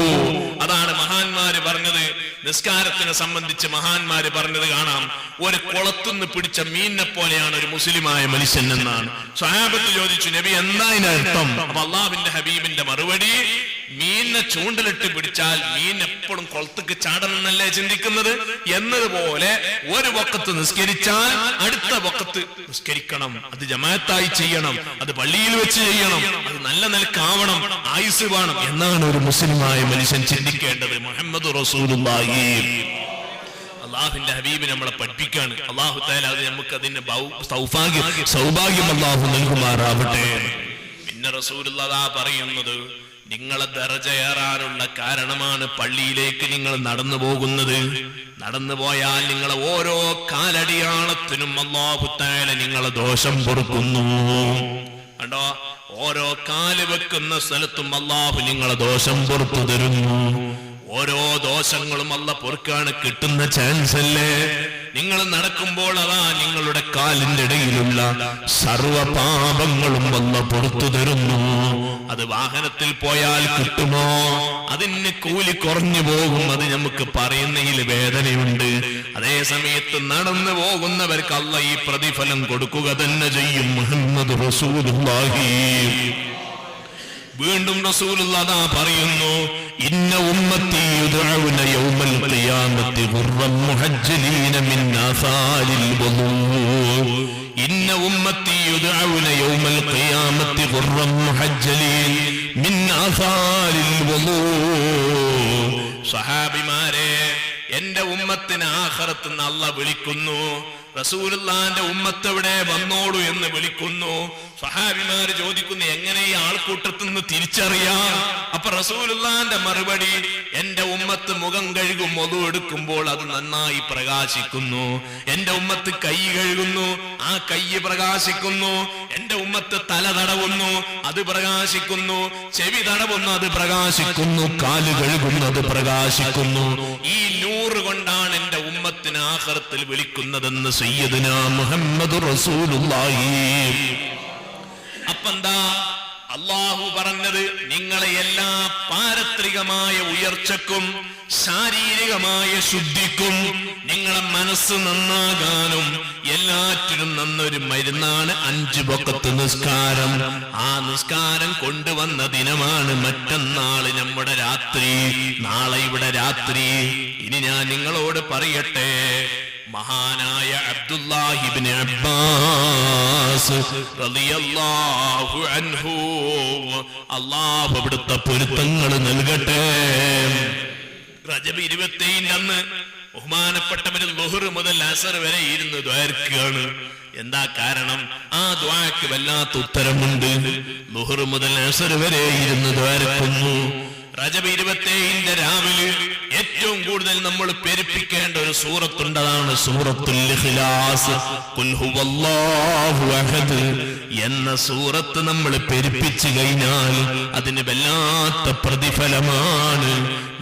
അതാണ് മഹാന്മാര് പറഞ്ഞത്. നിസ്കാരത്തിനെ സംബന്ധിച്ച് മഹാന്മാര് പറഞ്ഞത് കാണാം, ഒരു കുളത്തുനിന്ന് പിടിച്ച മീനിനെ പോലെയാണ് ഒരു മുസ്ലിമായ മനുഷ്യൻ എന്നാണ്. സ്വഹാബത്ത് ചോദിച്ചു, നബി എന്താ ഇതിനർത്ഥം? അപ്പൊ അള്ളാഹുവിന്റെ ഹബീബിന്റെ മറുപടി, മീനിനെ ചൂണ്ടലിട്ട് പിടിച്ചാൽ മീൻ എപ്പോഴും കുളത്തേക്ക് ചാടണമെന്നല്ലേ ചിന്തിക്കുന്നത്? എന്നതുപോലെ ഒരു വക്കത്ത് നിസ്കരിച്ചാൽ അടുത്ത വക്കത്ത് നിസ്കരിക്കണം. അത് ജമാഅത്തായി ചെയ്യണം, അത് പള്ളിയിൽ വെച്ച് ചെയ്യണം, അത് നല്ല നിലക്കാവണം, ആയുസ് വേണം എന്നാണ് ഒരു മുസ്ലിമായ മനുഷ്യൻ ചിന്തിക്കേണ്ടത്. മുഹമ്മദ് റസൂലുള്ളാഹി അള്ളാഹുവിന്റെ ഹബീബ് നമ്മളെ പഠിപ്പിക്കാണ്. അള്ളാഹു തആല അത് നമുക്ക് അതിന്റെ സൗഭാഗ്യം അള്ളാഹു നൽകുമാറാവട്ടെ. പിന്നെ റസൂലുള്ളാഹി പറയുന്നത്, നിങ്ങളെ ദറജയേറാനുള്ള കാരണമാണ് പള്ളിയിലേക്ക് നിങ്ങൾ നടന്നു പോകുന്നത്. നടന്നു പോയാൽ നിങ്ങളെ ഓരോ കാലടിയാളത്തിനും അല്ലാഹു തആല നിങ്ങളെ ദോഷം പൊറുക്കുന്നു. കണ്ടോ, ഓരോ കാല് വെക്കുന്ന സ്ഥലത്തും അല്ലാഹു നിങ്ങളെ ദോഷം പൊറുത്തു തരുന്നു. ഓരോ ദോഷങ്ങളും അല്ലാഹു പൊറുക്കാണ് കിട്ടുന്ന ചാൻസ് അല്ലേ? നിങ്ങൾ നടക്കുമ്പോൾ അതാ നിങ്ങളുടെ കാലിന്റെ ഇടയിലുള്ള സർവ പാപങ്ങളും അല്ലാഹു പൊറുത്തു തരുന്നു. അത് വാഹനത്തിൽ പോയാൽ കിട്ടുമോ? അതിന് കൂലി കുറഞ്ഞു പോകും, അത് നമുക്ക് പറയുന്നതിൽ വേദനയുണ്ട്. അതേ സമയത്ത് നടന്നു പോകുന്നവർക്ക് അല്ലാഹു ഈ പ്രതിഫലം കൊടുക്കുക തന്നെ ചെയ്യും. മുഹമ്മദ് റസൂലുള്ളാഹി. വീണ്ടും റസൂലുള്ളാഹി പറയുന്നു, ഇന്ന ഉമ്മത്തി യുദ്ഉന യൗമൽ ഖിയാമത്തി ഗുർറൻ മുഹജ്ജലീന മിൻ ആസാരിൽ വുദൂ. ഇന്ന ഉമ്മത്തി യുദ്ഉന യൗമൽ ഖിയാമത്തി ഗുർറൻ മുഹജ്ജലീന മിൻ ആസാരിൽ വുദൂ. സ്വഹാബിമാരെ, എന്റെ ഉമ്മത്തിനെ ആഖിറത്ത് നിന്ന് അല്ലാഹു വിളിക്കുന്നു. റസൂലുള്ളാഹിന്റെ ഉമ്മത്ത് എവിടെ? വന്നോളൂ എന്ന് വിളിക്കുന്നു. സ്വഹാബിമാര് ചോദിക്കുന്നു, എങ്ങനെ ഈ ആൾക്കൂട്ടത്തിൽ നിന്ന് തിരിച്ചറിയാം? അപ്പൊ റസൂലുള്ളാഹിന്റെ മറുപടി, എന്റെ ഉമ്മത്ത് മുഖം കഴുകും, ഒതു എടുക്കുമ്പോൾ അത് നന്നായി പ്രകാശിക്കുന്നു. എന്റെ ഉമ്മത്ത് കൈ കഴുകുന്നു, ആ കൈ പ്രകാശിക്കുന്നു. എന്റെ ഉമ്മത്ത് തല തടവുന്നു, അത് പ്രകാശിക്കുന്നു. ചെവി തടവുന്നു, അത് പ്രകാശിക്കുന്നു. കാല് കഴുകുന്നു, അത് പ്രകാശിക്കുന്നു. ഈ നൂറ് കൊണ്ടാണ് എന്റെ ഉമ്മത്തിന് ആഖിറത്തിൽ വിളിക്കുന്നതെന്ന് സയ്യിദുനാ മുഹമ്മദ് റസൂലുള്ളാഹി. അപ്പെന്താ അല്ലാഹു പറഞ്ഞത്? നിങ്ങളെ എല്ലാ പാരത്രികമായ ഉയർച്ചക്കും ശാരീരികമായ ശുദ്ധിക്കും നിങ്ങളെ മനസ്സ് നന്നാകാനും എല്ലാറ്റിനും നന്നൊരു മരുന്നാണ് 5 വഖത്ത് നിസ്കാരം. ആ നിസ്കാരം കൊണ്ടുവന്ന ദിനമാണ് മറ്റന്നാള് നമ്മുടെ രാത്രി. നാളെ ഇവിടെ രാത്രി. ഇനി ഞാൻ നിങ്ങളോട് പറയട്ടെ, മഹാനായ അബ്ദുല്ലാഹി ഇബ്നു അബ്ബാസ് റളിയല്ലാഹു അൻഹു, അല്ലാഹു അവിടുത്തെ പൊരുത്തങ്ങൾ നൽകട്ടെ, റജബ് 27 അന്ന് ബഹുമാനപ്പെട്ടവര് ളുഹർ മുതൽ അസർ വരെ ഇരുന്ന് ദ്വാരക്കുകയാണ്. എന്താ കാരണം? ആ ദ്വാക്ക് വല്ലാത്ത ഉത്തരമുണ്ട്. ളുഹർ മുതൽ അസർ വരെ ഇരുന്ന് ദ്വാരക്കുന്നു. റജബ് 27 രാവിലെ ഏറ്റവും കൂടുതൽ നമ്മൾ പെരുപ്പിക്കേണ്ട ഒരു സൂറത്തുണ്ട്, അതാണ് സൂറത്തുൽ ഇഖ്ലാസ്. ഖുൽ ഹുവല്ലാഹു അഹദ് എന്ന സൂറത്ത് നമ്മൾ പെരുപ്പിച്ചു കഴിഞ്ഞാൽ അതിന് വല്ലാത്ത പ്രതിഫലമാണ്.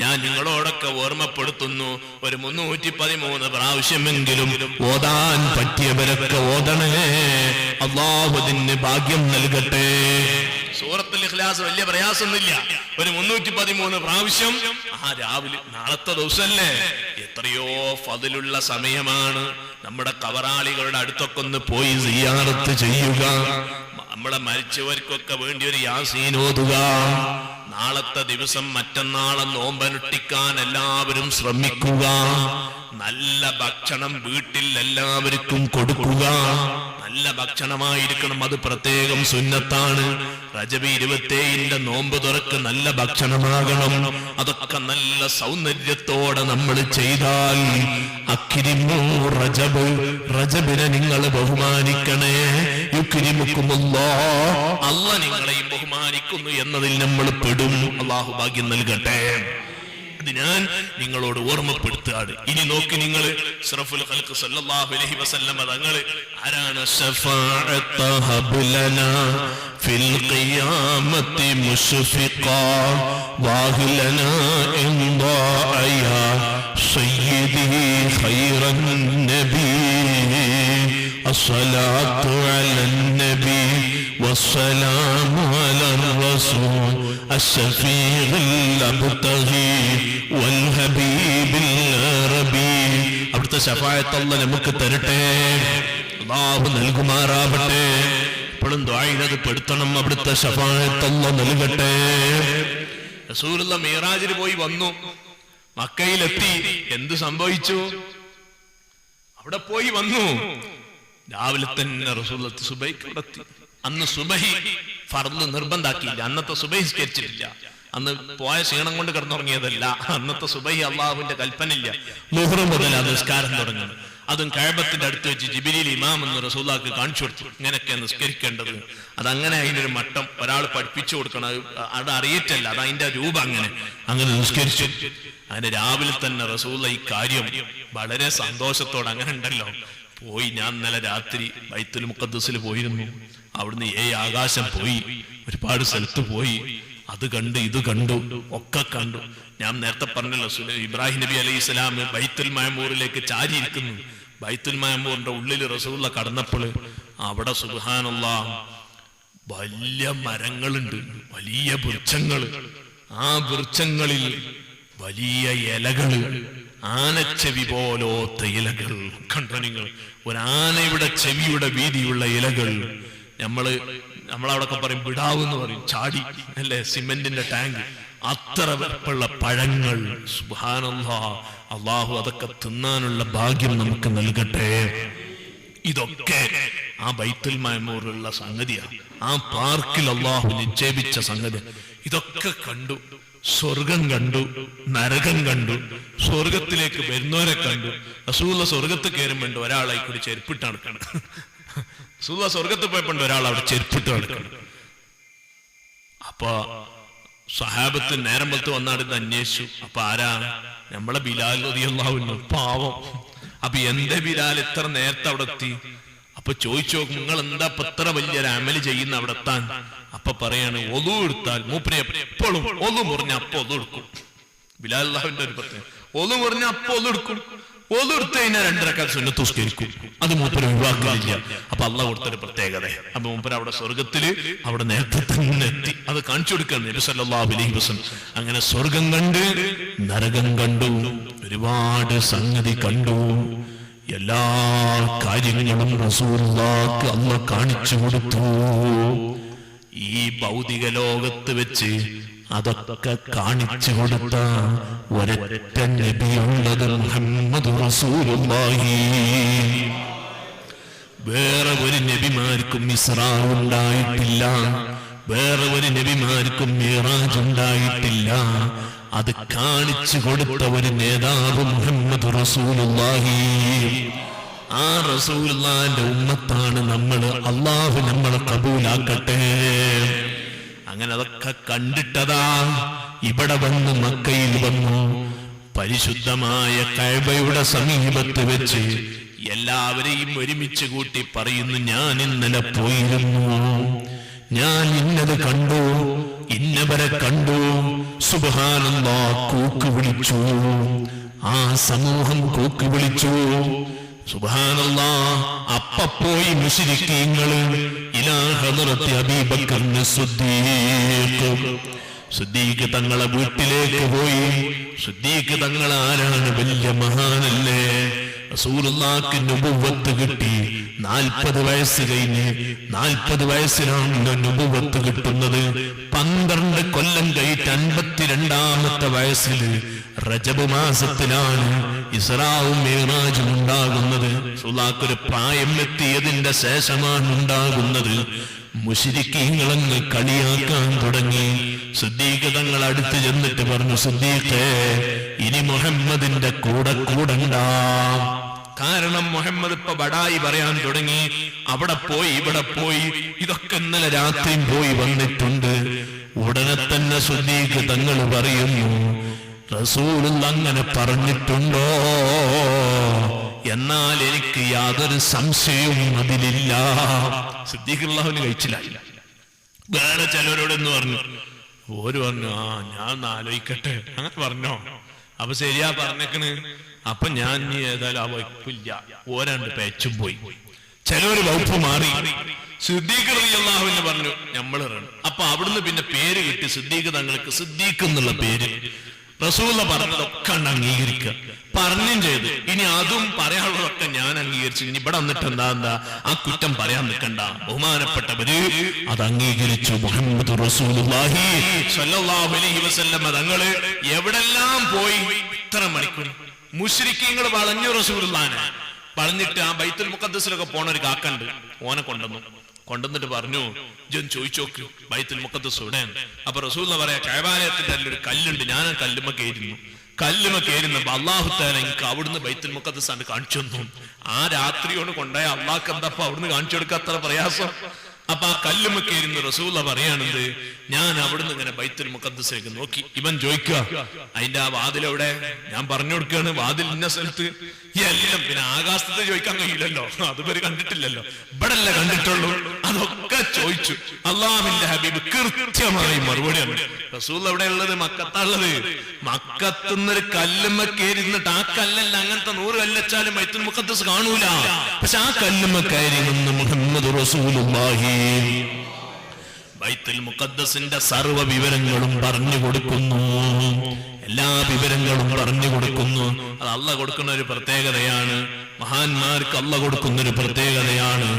ഞാൻ നിങ്ങളോടൊക്കെ ഓർമ്മപ്പെടുത്തുന്നു, ഒരു 313 പ്രാവശ്യമെങ്കിലും ഓതാൻ പറ്റിയവരൊക്കെ ഓതണേ. അല്ലാഹു അതിന് ഭാഗ്യം നൽകട്ടെ. സൂറത്തുൽ ഇഖ്ലാസ് വലിയ പ്രയാസമൊന്നുമില്ല. ഒരു 313 പ്രാവശ്യം ആ രാവിലെ, നാളത്തെ ദിവസമല്ലേ, എത്രയോ ഫضലുള്ള സമയമാണ്. നമ്മുടെ കബറാളികളുടെ അടുത്തൊക്കെ ഒന്ന് പോയി സിയാറത്ത് ചെയ്യുക. നമ്മളെ മരിച്ചവർക്കൊക്കെ വേണ്ടി ഒരു യാസീൻ ഓതുക. നാളത്തെ ദിവസം മറ്റന്നാളെ നോമ്പനുഷ്ഠിക്കാൻ എല്ലാവരും ശ്രമിക്കുക. നല്ല ഭക്ഷണം വീട്ടിൽ എല്ലാവർക്കും കൊടുക്കുക. നല്ല ഭക്ഷണമായിരിക്കണം, അത് പ്രത്യേകം സുന്നത്താണ്. റജബ് 27 നോമ്പ് തുറക്ക് നല്ല ഭക്ഷണമാകണം. അതൊക്കെ നല്ല സൗന്ദര്യത്തോടെ നമ്മൾ ചെയ്താൽ അക്രിമു റജബ്, റജബിനെ നിങ്ങൾ ബഹുമാനിക്കണേ. യുക്രിമുക്കുമുല്ലാഹ്, അല്ലാഹ് നിങ്ങളെയും ബഹുമാനിക്കുന്നു എന്നതിൽ നമ്മൾ പെടും. അല്ലാഹു ഭാഗ്യം നൽകട്ടെ. ഇത് ഞാൻ നിങ്ങളോട് ഓർമ്മപ്പെടുത്തുകയാണ്. ഇനി നോക്കി നിങ്ങൾ അഷ്റഫുൽ ഖൽഖ് സല്ലല്ലാഹു അലൈഹി വസല്ലം തങ്ങൾ ആരാണ്? ശഫാഅത ഹബ്ലനാ ഫിൽ ഖിയാമത്തി മുശ്ഫിഖാ വാഹ്ലനാ ഇൻദാഅ സയ്യിദി ഖൈറൻ നബി അസ്സലാത്തു അലൻ നബി വസ്സലാമു അലർ റസൂൽ അശ്ശഫീഉൽ അബ്തഗി വൽ ഹബീബിൽ അറബി. അവിടുത്തെ ശഫാഅത്ത് അല്ലാഹ് നമുക്ക് തരട്ടെ, അല്ലാഹു നൽകുമാറാവട്ടെ. ഇപ്പോഴും ദുആയിലത് പെടുത്തണം, അവിടുത്തെ ശഫാഅത്ത് അല്ലാഹ് നൽകട്ടെ. റസൂലുള്ളാഹ് മിഅ്റാജിൽ പോയി വന്നു, മക്കയിലെത്തി. എന്ത് സംഭവിച്ചു? അവിടെ പോയി വന്നു, രാവിലെ തന്നെ റസൂലുള്ളാഹി സുബഹിക്ക് എത്തി. അന്ന് സുബഹി ഫർള് നിർബന്ധാക്കിയില്ല, അന്നത്തെ സുബഹി സ്കരിച്ചിട്ടില്ല. അന്ന് പോയ ക്ഷീണം കൊണ്ട് കിടന്നുറങ്ങിയതല്ല, അന്നത്തെ സുബഹി അള്ളാഹുവിന്റെ കൽപ്പനയില്ല. ളുഹ്ർ മുതൽ ആ നിസ്കാരം തുടങ്ങുന്നു. അതും കഅബത്തിന്റെ അടുത്ത് വെച്ച് ജിബ്രീൽ ഇമാം എന്ന് റസൂലുള്ളാഹിക്ക് കാണിച്ചു കൊടുത്തു, ഇങ്ങനെയൊക്കെ നിസ്കരിക്കേണ്ടത്. അതങ്ങനെ അതിനൊരു മട്ടം ഒരാൾ പഠിപ്പിച്ചു കൊടുക്കണം, അത് അറിയിട്ടല്ല, അത് അതിന്റെ രൂപം. അങ്ങനെ നിസ്കരിച്ചു. അങ്ങനെ രാവിലെ തന്നെ റസൂലുള്ളാഹി ഈ കാര്യം വളരെ സന്തോഷത്തോടെ, അങ്ങനെ ഉണ്ടല്ലോ പോയി. ഞാൻ ഇന്നലെ രാത്രി ബൈത്തുൽ മുഖദ്ദസിൽ പോയിരുന്നു, അവിടുന്ന് ആകാശം പോയി, ഒരുപാട് സ്ഥലത്ത് പോയി, അത് കണ്ട് ഇത് കണ്ടു, ഒക്കെ കണ്ടു. ഞാൻ നേരത്തെ പറഞ്ഞല്ലോ, ഇബ്രാഹിം നബി അലൈഹി സ്വലാം ബൈത്തുൽ മഅമൂറിലേക്ക് ചാരിയിരിക്കുന്നു. ബൈത്തുൽ മഅമൂറിന്റെ ഉള്ളിൽ റസൂലുള്ളാഹി കടന്നപ്പോൾ അവിടെ സുബ്ഹാനല്ലാഹ് വലിയ മരങ്ങളുണ്ട്, വലിയ വൃക്ഷങ്ങൾ. ആ വൃക്ഷങ്ങളിൽ വലിയ ഇലകള്, ആനച്ചെവി പോലോത്ത ഇലകൾ കണ്ടോ നിങ്ങൾ? ഒരാനയുടെ ചെവിയുടെ വീതിയുള്ള ഇലകൾ. നമ്മളവിടൊക്കെ പറയും വിടാവ് എന്ന് പറയും, ചാടി അല്ലെ, സിമെന്റിന്റെ ടാങ്ക്. അത്ര വെപ്പുള്ള പഴങ്ങൾ. സുബ്ഹാനല്ലാഹ്, അള്ളാഹു അതൊക്കെ തിന്നാനുള്ള ഭാഗ്യം നമുക്ക് നൽകട്ടെ. ഇതൊക്കെ ആ ബൈത്തുൽ മഅമൂറിലുള്ള സംഗതിയാണ്, ആ പാർക്കിൽ അള്ളാഹു നിക്ഷേപിച്ച സംഗതി. ഇതൊക്കെ കണ്ടു, സ്വർഗം കണ്ടു, നരകം കണ്ടു, സ്വർഗത്തിലേക്ക് വരുന്നവരെ കണ്ടു. റസൂലുള്ളാഹി സ്വർഗത്ത് കയറുമ്പോണ്ട് ഒരാളായി കൂടി ചെരുപ്പിട്ട് നടക്കണം. റസൂലുള്ളാഹി സ്വർഗത്ത് പോയപ്പോണ്ട് ഒരാൾ അവിടെ ചെരുപ്പിട്ട് നടക്കണം. അപ്പൊ സഹാബത്ത് നേരം വെളുത്ത് വന്നാടുന്ന് അന്വേഷിച്ചു. അപ്പൊ ആരാ? നമ്മളെ ബിലാൽ റളിയല്ലാഹു അൻഹു, പാവം. അപ്പൊ എന്റെ ബിലാൽ ഇത്ര നേരത്തെ അവിടെ എത്തി? അപ്പൊ ചോദിച്ചു നോക്കും, നിങ്ങൾ എന്താ ഇത്ര വലിയൊരു അമല് ചെയ്യുന്ന അവിടെ എത്താൻ? അപ്പൊ പറയാണ്, ഒളു എടുത്താൽ മൂപ്പര് എപ്പോഴും ഒളു മുറിഞ്ഞ അപ്പൊ ഒളു എടുക്കും. ബിലാൽ അല്ലാഹുവിന്റെ ഒരു പ്രത്യേകത, ഒളു മുറിഞ്ഞ അപ്പൊ ഒളു എടുക്കും. ഒളു എടുത്തു കഴിഞ്ഞാൽ 2 റക്അത്ത് സുന്നത്ത് നിസ്കരിക്കും. അത് മൂപ്പര് ഒഴിവാക്കില്ല. അപ്പൊ അള്ളാഹ് കൊടുത്തൊരു പ്രത്യേകത. അപ്പൊ മൂപ്പര് അവിടെ സ്വർഗത്തില് അവിടെ നേരത്തെ തന്നെ എത്തി. അത് കാണിച്ചു കൊടുക്കാൻ നബി സല്ലല്ലാഹു അലൈഹി വസല്ലം. അങ്ങനെ സ്വർഗം കണ്ട്, നരകം കണ്ടു, ഒരുപാട് സംഗതി കണ്ടു. എല്ലാ കാര്യങ്ങളും റസൂലുള്ളാഹിക്ക് അല്ലാഹ് കാണിച്ചു കൊടുത്തു. ഈ ഭൗതിക ലോകത്ത് വെച്ച് അതൊക്കെ കാണിച്ചു കൊടുത്ത ഒരൊറ്റ നബിയുള്ളത് മുഹമ്മദ് റസൂലുള്ളാഹി. വേറെ ഒരു നബിമാർക്കും ഇസ്റാ ഉണ്ടായിട്ടില്ല, വേറെ ഒരു നബിമാർക്കും മിഅ്റാജ് ഉണ്ടായിട്ടില്ല. അത് കാണിച്ചു കൊടുത്ത ഒരു നേതാവ് മുഹമ്മദ് റസൂലുള്ളാഹി. ആ റസൂലുള്ളാഹിന്റെ ഉമ്മത്താണ് നമ്മൾ. അള്ളാഹു നമ്മളെ കബൂലാക്കട്ടെ. അങ്ങനെ അതൊക്കെ കണ്ടിട്ടതാ ഇവിടെ വന്ന് മക്കയിൽ വന്നു. പരിശുദ്ധമായ കഅബയുടെ സമീപത്ത് വെച്ച് എല്ലാവരെയും ഒരുമിച്ച് കൂട്ടി പറയുന്നു, ഞാൻ ഇന്നലെ പോയിരുന്നു, ഞാൻ ഇന്നത് കണ്ടു, ഇന്നവരെ കണ്ടു. സുബ്ഹാനല്ലാഹ്, കൂക്ക് വിളിച്ചു. ആ സമൂഹം കൂക്ക് വിളിച്ചു. സുബ്ഹാനല്ലാഹ്, അപ്പോയി മുശ്രിക്കീങ്ങള് ഇലാ ഹദറത്തി അബീബക്കർ സിദ്ദീഖ് തങ്ങളെ വീട്ടിലേക്ക് പോയി. സിദ്ദീഖ് തങ്ങൾ ആരാണ്? വലിയ മഹാനല്ലേ. റസൂലുള്ളാഹിക്ക് നുബുവത്ത് കിട്ടി. 40 വയസ്സ് കഴിഞ്ഞ്, 40 വയസ്സിലാണ് നുബുവത്ത് കിട്ടുന്നത്. 12 കൊല്ലം കഴിഞ്ഞിട്ട് 52ാമത്തെ വയസ്സിൽ റജബ് മാസത്തിലാണ് ഇസ്റാഉം മിഅ്റാജും ഉണ്ടാകുന്നത്. റസൂലുള്ളാഹിക്ക് പ്രായം എത്തിയതിന്റെ ശേഷമാണ് ഉണ്ടാകുന്നത്. മുശ്രിക്കീങ്ങളങ്ങ് കളിയാക്കാൻ തുടങ്ങി. സിദ്ദീഖ് തങ്ങൾ അടുത്ത് ചെന്നിട്ട് പറഞ്ഞു, സിദ്ദീഖേ, ഇനി മുഹമ്മദിന്റെ കൂടെ കൂടണ്ട. കാരണം മുഹമ്മദ് ഇപ്പൊ ബടായി പറയാൻ തുടങ്ങി. അവിടെ പോയി, ഇവിടെ പോയി, ഇതൊക്കെ ഇന്നലെ രാത്രിയും പോയി വന്നിട്ടുണ്ട്. ഉടനെ തന്നെ സിദ്ദീഖ് തങ്ങൾ പറയുന്നു, റസൂലുള്ള അങ്ങനെ പറഞ്ഞിട്ടുണ്ടോ? എന്നാൽ എനിക്ക് യാതൊരു സംശയവും അതിലില്ല. സിദ്ദീഖ് റളിയല്ലാഹു കഴിച്ചില്ല. വേറെ ചിലരോടെന്ന് പറഞ്ഞു, ഓര് പറഞ്ഞു ഞാൻ ആലോചിക്കട്ടെ, അങ്ങനെ പറഞ്ഞോ? അപ്പൊ ശരിയാ പറഞ്ഞേക്കണ്. അപ്പൊ ഞാൻ നീ ഏതായാലും ആ വകുപ്പില്ല, ഓരാണ്ട് പേച്ചും പോയി. ചിലവര് വകുപ്പ് മാറി. സിദ്ദീഖ് റളിയല്ലാഹു അൻഹു പറഞ്ഞു നമ്മൾ ഇറങ്ങും. അപ്പൊ അവിടുന്ന് പിന്നെ പേര് കിട്ടി സിദ്ദീഖ് തങ്ങൾക്ക്. സിദ്ദീഖ് എന്നുള്ള പേര് റസൂലുള്ള പറഞ്ഞതൊക്കെ അംഗീകരിക്കുക, പറഞ്ഞും ചെയ്ത്. ഇനി അതും പറയാനുള്ളതൊക്കെ ഞാൻ അംഗീകരിച്ചു. ഇനി ഇവിടെ വന്നിട്ട് എന്താ ആ കുറ്റം പറയാൻ നിൽക്കണ്ട. ബഹുമാനപ്പെട്ടവര് അത് അംഗീകരിച്ചു. മുഹമ്മദ് റസൂലുള്ളാഹി സ്വല്ലല്ലാഹു അലൈഹി വസല്ലം തങ്ങള് എവിടെല്ലാം പോയി ഇത്ര മണിക്കൂർ മുശ്രിക്കീങ്ങൾ വളഞ്ഞു റസൂലുള്ളാഹിനെ വളഞ്ഞിട്ട് ആ ബൈത്തുൽ മുഖദ്ദസിലൊക്കെ പോണ ഒരു കാക്കണ്ട്, ഓനെ കൊണ്ടുവന്നിട്ട് പറഞ്ഞു, ജൻ ചോദിച്ചോക്ക് ബൈത്തുൽ മുഖദ്ദസ് എവിടെയാണ്? അപ്പൊ റസൂൽ പറയാ, കഅബാലയത്തിന്റെ ഒരു കല്ലുണ്ട്, ഞാൻ ആ കല്ലുമ്മ കയറുന്നപ്പോ അല്ലാഹു തആല എനിക്ക് അവിടുന്ന് ബൈത്തുൽ മുഖദ്ദസ് ആണ് കാണിച്ചു തന്നു. ആ രാത്രിയോട് കൊണ്ടായ അള്ളാഹ്ക്ക് എന്താ അവിടുന്ന് കാണിച്ചു കൊടുക്കാത്ര പ്രയാസം? അപ്പൊ ആ കല്ലുമ്മ കയറുന്ന റസൂല പറയാണെന്ത്, ഞാൻ അവിടുന്ന് ഇങ്ങനെ ബൈത്തുൽ മുഖദ്ദസിലേക്ക് നോക്കി. ഇവൻ ചോദിക്കുക, അതിന്റെ ആ വാതിലെവിടെ? ഞാൻ പറഞ്ഞു കൊടുക്കുകയാണ്, വാതിൽ ഇന്ന സ്ഥലത്ത്. എല്ലാം പിന്നെ ആകാശത്ത് ചോദിക്കാൻ കഴിയില്ലല്ലോ, അതുവരെ കണ്ടിട്ടില്ലല്ലോ, ഇവിടെ അല്ലേ കണ്ടിട്ടുള്ളൂ. അതൊക്കെ ചോദിച്ചു. അല്ലാഹുവിന്റെ ഹബീബ് കൃത്യമായി മറുപടിയാണ്. റസൂൽ എവിടെ ഉള്ളത്? മക്കത്താണുള്ളത്. മക്കത്തുനിന്നൊരു കല്ലുമ്മ കയറിന്നിട്ട് ആ കല്ലല്ല, അങ്ങനത്തെ 100 കല്ലച്ചാലും ബൈത്തുൽ മുഖദ്ദസ് കാണൂല. പക്ഷെ ആ കല്ലുമ്മ കയറി നിന്ന് മുഹമ്മദ് റസൂലുള്ളാഹി ബൈത്തുൽ മുഖദ്ദസിന്റെ സർവ്വ വിവരങ്ങളും പറഞ്ഞു കൊടുക്കുന്നു. എല്ലാ വിവരങ്ങളും പറഞ്ഞു കൊടുക്കുന്നു. അത് അള്ളാഹ് കൊടുക്കുന്ന ഒരു പ്രത്യേകതയാണ്. മഹാന്മാർക്ക് അള്ളാഹ് കൊടുക്കുന്ന ഒരു പ്രത്യേകതയാണ്.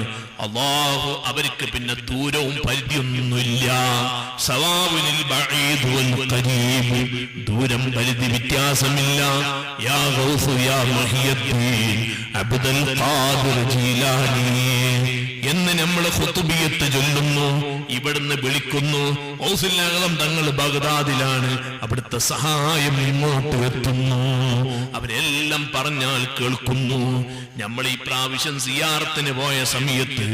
അല്ലാഹു അവർക്ക് പിന്നെ ദൂരവും പരിധിയൊന്നുമില്ല. സവാഉനിൽ ബഈദ് വൽ ഖരീബ്, ദൂരം പരിധി വ്യത്യാസമില്ല. യാ ഗൗസ് യാ മുഹിയദ്ദീൻ അബ്ദുൽ ഖാദിർ ജീലാനി എന്ന് നമ്മൾ ഖുതുബിയത്ത് ചൊല്ലുന്നു. ഇവിടുന്ന് വിളിക്കുന്നു. ഗൗസുൽ ആദം തങ്ങൾ ബഗ്ദാദിലാണ്. അവിടുത്തെ സഹായം ഇങ്ങോട്ട് എത്തുന്നു. അവരെല്ലാം പറഞ്ഞാൽ കേൾക്കുന്നു. നമ്മൾ ഈ പ്രാവശ്യം സിയാറത്തിന് പോയ സമയത്ത്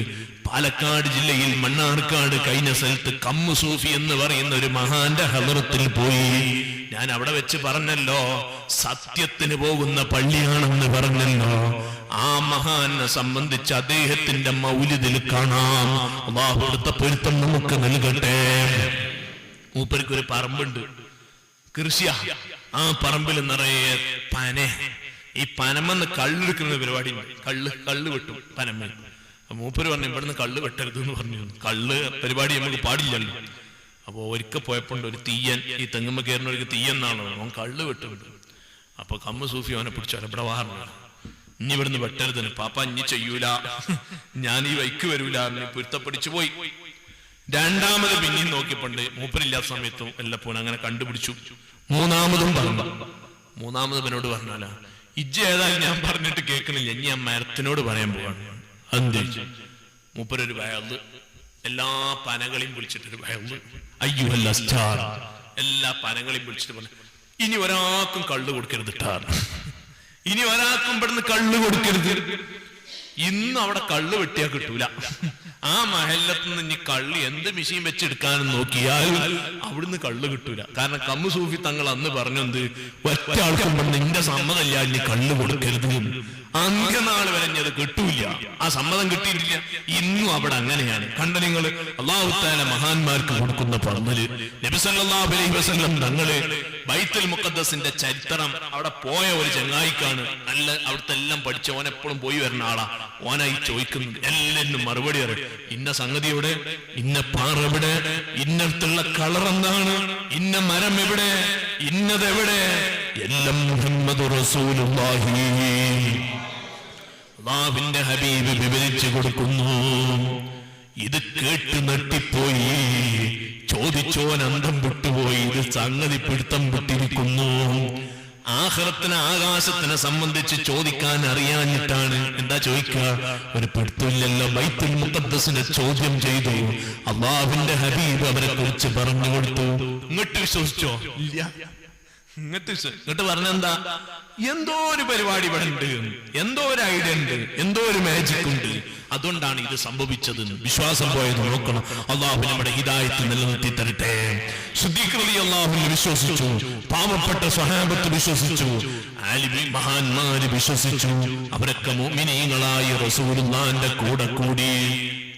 പാലക്കാട് ജില്ലയിൽ മണ്ണാർക്കാട് കഴിഞ്ഞ സ്ഥലത്ത് കമ്മു സൂഫി എന്ന് പറയുന്ന ഒരു മഹാന്റെ ഹദറത്തിൽ പോയി. ഞാൻ അവിടെ വെച്ച് പറഞ്ഞല്ലോ, സത്യത്തിന് പോകുന്ന പള്ളിയാണെന്ന് പറഞ്ഞല്ലോ. ആ മഹാനെ സംബന്ധിച്ച് അദ്ദേഹത്തിന്റെ മൗലിദിൽ കാണാം. അല്ലാഹു കൊടുത്ത പൊരുത്തം നമുക്ക് നൽകട്ടെ. മൂപ്പർക്ക് ഒരു പറമ്പുണ്ട്, കൃഷിയാ. ആ പറമ്പിൽ നിറയെ പന. ഈ പനമെന്ന് കള്ളെടുക്കുന്ന പരിപാടി. കള്ള് വെട്ടും പനമ്മ. മൂപ്പര് പറഞ്ഞു, ഇവിടുന്ന് കള്ള് വെട്ടരുത് എന്ന് പറഞ്ഞു. കള്ള് പരിപാടി നമുക്ക് പാടില്ലല്ലോ. അപ്പൊ ഒരിക്കൽ പോയപ്പോണ്ട് ഒരു തീയൻ, ഈ തെങ്ങുമ്മ കയറുന്ന ഒരു തീയെന്നാണോ, അവൻ കള്ള് വെട്ടുന്നുണ്ട്. അപ്പൊ കമ്മ സൂഫി അവനെ പിടിച്ചു, ഇവിടെ വാഹനം ഇനി ഇവിടുന്ന് വെട്ടരുതിന് പാപ്പ, ഇനി ചെയ്യൂല, ഞാൻ ഈ വൈക്ക് വരൂല, പൊരുത്തപ്പിടിച്ചു പോയി. രണ്ടാമത് പിന്നെയും നോക്കിയപ്പോണ്ട് മൂപ്പരില്ലാത്ത സമയത്തും എല്ലപ്പോഴും അങ്ങനെ കണ്ടുപിടിച്ചു. മൂന്നാമതും പറഞ്ഞു. മൂന്നാമത് ഇവനോട് പറഞ്ഞാലാ, ഇജ്ജ് ഏതായാലും ഞാൻ പറഞ്ഞിട്ട് കേൾക്കണില്ല, ഇനി ഞാൻ മരത്തിനോട് പറയാൻ പോവാണ്. അതെന്ത്? മൂപ്പരൊരു വയല്, എല്ലാ പനകളെയും വിളിച്ചിട്ടൊരു വയല്, അയ്യുഹൽ അസ്റ്റാർ, എല്ലാ പനകളെയും വിളിച്ചിട്ട് പറഞ്ഞു, ഇനി ഒരാൾക്കും കള്ള് കൊടുക്കരുത് ട്ടാ, ഇനി ഒരാൾക്കും ഇവിടുന്ന് കള്ള് കൊടുക്കരുത്. ഇന്ന് അവിടെ കള്ള് വെട്ടിയാ കിട്ടൂല. ആ മഹല്ലത്ത് നിന്ന് ഇനി കള്ള് എന്ത് മിഷീൻ വെച്ചെടുക്കാനും നോക്കിയാൽ അവിടുന്ന് കള്ള് കിട്ടൂല. കാരണം കമ്മു സൂഫി തങ്ങൾ അന്ന് പറഞ്ഞത്, ഒറ്റ ആൾക്കും നിന്റെ സമ്മതമില്ല ഇനി കള്ള് കൊടുക്കരുത്. അന്ത്യനാൾ വരെ അത് കിട്ടൂല. ആ സമ്മതം കിട്ടിയിട്ടില്ല. ഇന്നും അവിടെ അങ്ങനെയാണ്. കണ്ട നിങ്ങൾ, അല്ലാഹു തആല മഹാന്മാർക്ക് കൊടുക്കുന്ന പറമ്പല്. നബി സല്ലല്ലാഹു അലൈഹി വസല്ലം തങ്ങള് ബൈത്തുൽ മുഖദ്ദസിന്റെ ചരിത്രം അവിടെ പോയ ഒരു ചങ്ങായിക്കാണ്. നല്ല അവിടുത്തെ എല്ലാം പഠിച്ച, ഓൻ എപ്പോഴും പോയി വരുന്ന ആളാ. ഓനായി ചോദിക്കുന്നത് എല്ലാരും മറുപടി അറിയും. ഇന്ന സംഗതി എവിടെ, ഇന്ന പാറ എവിടെ, ഇന്നത്തുള്ള കളർ എന്താണ്, ഇന്ന മരം എവിടെ, ഇന്നതെവിടെ, എല്ലാം മുഹമ്മദ് റസൂലുള്ളാഹി അല്ലാഹുവിന്റെ ഹബീബ് വിവരിച്ചു കൊടുക്കുന്നു. ഇത് കേട്ട് നെട്ടിപ്പോയി. ചോദിച്ചോൻ അന്തം വിട്ടുപോയി. ഇത് സംഗതി പിടുത്തം വിട്ടിരിക്കുന്നു. ആഖിറത്തിനെ, ആകാശത്തിനെ സംബന്ധിച്ച് ചോദിക്കാൻ അറിയാഞ്ഞിട്ടാണ്. എന്താ ചോദിക്കുക? ഒരു പിടുത്തമില്ലല്ലോ. ബൈത്തുൽ മുഖദ്ദസിനെ ചോദ്യം ചെയ്തു. അല്ലാഹുവിന്റെ ഹബീബ് അവരെ കുറിച്ച് പറഞ്ഞു കൊടുത്തു. ഇങ്ങോട്ട് വിശ്വസിച്ചോ? ഇല്ല. ഇങ്ങോട്ട് പറഞ്ഞെന്താ, എന്തോ ഒരു പരിപാടി ഇവിടെ ഉണ്ട്, എന്തോ ഒരു ഐഡിയ ഉണ്ട്, എന്തോ ഒരു മാജിക് ഉണ്ട്, അതുകൊണ്ടാണ് ഇത് സംഭവിച്ചത്. വിശ്വാസം പോയത് നോക്കണം. അള്ളാഹു നമ്മുടെ ഹിദായത്ത് നിലനിർത്തി തരട്ടെ. സിദ്ദീഖ് റളിയല്ലാഹു വിശ്വസിച്ചു, പാവപ്പെട്ട സ്വഹാബത്ത് വിശ്വസിച്ചു, മഹാന്മാര് വിശ്വസിച്ചു. അവരൊക്കെ മുഅ്മിനീങ്ങളായി റസൂലുള്ളാഹിന്റെ കൂടെ കൂടി.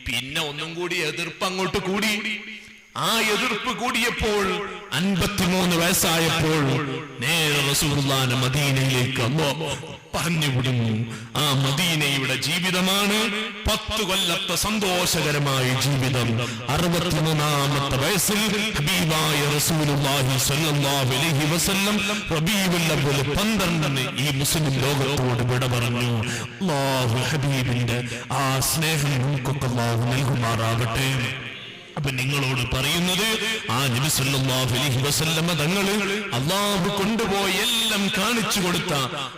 പിന്നെ ഒന്നും കൂടി എതിർപ്പ് അങ്ങോട്ട് കൂടി. ആ എതിർപ്പ് കൂടിയപ്പോൾ 53 വയസ്സായപ്പോൾ നേരെ റസൂലുള്ളാഹിനെ മദീനയിലേക്ക് അല്ലാഹു പറഞ്ഞുവിടുന്നു. ആ മദീനയുടെ ജീവിതമാണ് 10 കൊല്ലത്തെ സന്തോഷകരമായ ജീവിതം. 63ാമത്തെ വയസ്സിൽ ഹബീബായ റസൂലുള്ളാഹി സ്വല്ലല്ലാഹു അലൈഹി വസല്ലം റബീഉൽ അവ്വൽ 12 ഈ മുസ്ലിം ലോകത്തോട് വിട പറഞ്ഞു. അല്ലാഹു ഹബീബിന്റെ ആ സ്നേഹം നമുക്കൊക്കെ അല്ലാഹു നൽകുമാറാകട്ടെ. അപ്പൊ നിങ്ങളോട് പറയുന്നത്, ആ നബി സല്ലല്ലാഹു അലൈഹി വസല്ലമ തങ്ങള് അല്ലാഹു കൊണ്ടുപോയി എല്ലാം കാണിച്ചു കൊടുത്ത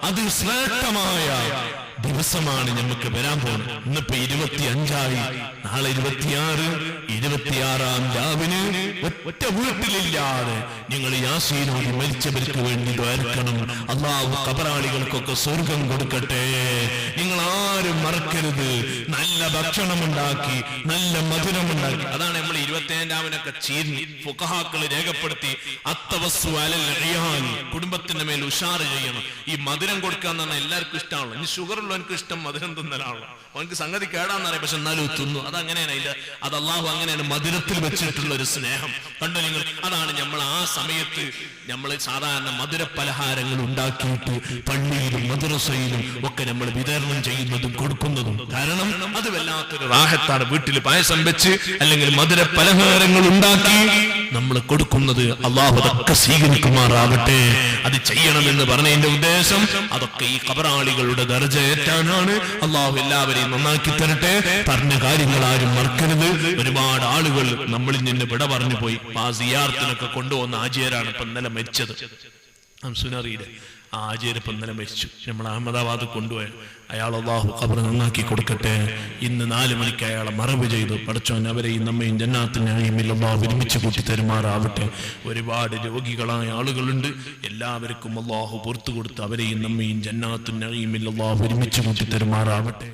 അത് ശ്രേഷ്ഠമായ ദിവസമാണ് നമുക്ക് വരാൻ പോകുന്നത്. ഇന്നിപ്പോ 25ആയി, നാളെ 26, 26-ാം രാവിന് ഒറ്റ വീട്ടിലില്ലാതെ നിങ്ങൾ യാസീനോട് മരിച്ചവർക്ക് വേണ്ടി ദ്വാരക്കണം. അല്ലാഹു ഖബറാളികൾക്കൊക്കെ സ്വർഗം കൊടുക്കട്ടെ. നിങ്ങൾ ആരും മറക്കരുത്. നല്ല ഭക്ഷണമുണ്ടാക്കി, നല്ല മധുരമുണ്ടാക്കി. അതാണ് നമ്മൾ 25-ാം രാവിനൊക്കെ ഫുഖഹാക്കൾ രേഖപ്പെടുത്തി, അത്തവസ്സു അലൽ ഇയാൻ, കുടുംബത്തിന്റെ മേൽ ഉഷാറ് ചെയ്യണം. ഈ മധുരം കൊടുക്കാന്ന് പറഞ്ഞാൽ എല്ലാവർക്കും ഇഷ്ടമാണല്ലോ. ഇനി ഷുഗർ ഉള്ളവനക്ക് ഇഷ്ടം മധുരം തിന്നലാണല്ലോ. അവനക്ക് സംഗതി കേടാന്നറിയാം, പക്ഷെ എന്നാലും തിന്നു. അതങ്ങനെയാണ്. ഇല്ല, അത് അള്ളാഹു അങ്ങനെയാണ് മധുരത്തിൽ വെച്ചിട്ടുള്ള ഒരു സ്നേഹം. കണ്ടു നിങ്ങൾ? അതാണ് നമ്മൾ ആ സമയത്ത് നമ്മൾ സാധാരണ മധുര പലഹാരങ്ങൾ ഉണ്ടാക്കിയിട്ട് പള്ളിയിലും മദ്രസയിലും ഒക്കെ നമ്മൾ വിതരണം ചെയ്യുന്നതും കൊടുക്കുന്നതും. കാരണം അത് വല്ലാത്തൊരു റാഹത്താണ്. വീട്ടിൽ പായസം വെച്ച് അല്ലെങ്കിൽ മധുര പലഹാരങ്ങൾ ഉണ്ടാക്കി നമ്മൾ കൊടുക്കുന്നത് അള്ളാഹു അതൊക്കെ സ്വീകരിക്കുമാറാവട്ടെ. അത് ചെയ്യണമെന്ന് പറഞ്ഞതിന്റെ ഉദ്ദേശം അതൊക്കെ ഈ ഖബറാളികളുടെ ദർജ ഏറ്റാനാണ്. അള്ളാഹു എല്ലാവരെയും നന്നാക്കി തരട്ടെ. പറഞ്ഞ കാര്യങ്ങൾ ആരും മറക്കരുത്. ഒരുപാട് ആളുകൾ നമ്മളിൽ നിന്ന് വിട പറഞ്ഞു പോയി. ആ സിയാറത്തിനൊക്കെ കൊണ്ടുവന്ന ആജിയരാണ് ഇപ്പൊ ഇന്നലെ മരിച്ചത്. സുനറിയുടെ ആ ആജിയരിപ്പം ഇന്നലെ മരിച്ചു. നമ്മൾ അഹമ്മദാബാദ് കൊണ്ടുപോയ അയാൾ അല്ലാഹു ഖബർ നന്നാക്കി കൊടുക്കട്ടെ. ഇന്ന് 4 മണിക്ക് അയാളെ മറവ് ചെയ്തു. പടച്ചോൻ അവരെയും നമ്മയും ജന്നാത്തുൽ നഈമിൽ അല്ലാഹു ഒരുമിച്ച് കൂട്ടി തരുമാറാവട്ടെ. ഒരുപാട് രോഗികളായ ആളുകളുണ്ട്. എല്ലാവർക്കും അല്ലാഹു പുറത്തു കൊടുത്ത് അവരെയും നമ്മയും ജന്നാത്തുൽ നഈമിൽ അല്ലാഹു ഒരുമിച്ച് കൂട്ടി തരുമാറാവട്ടെ.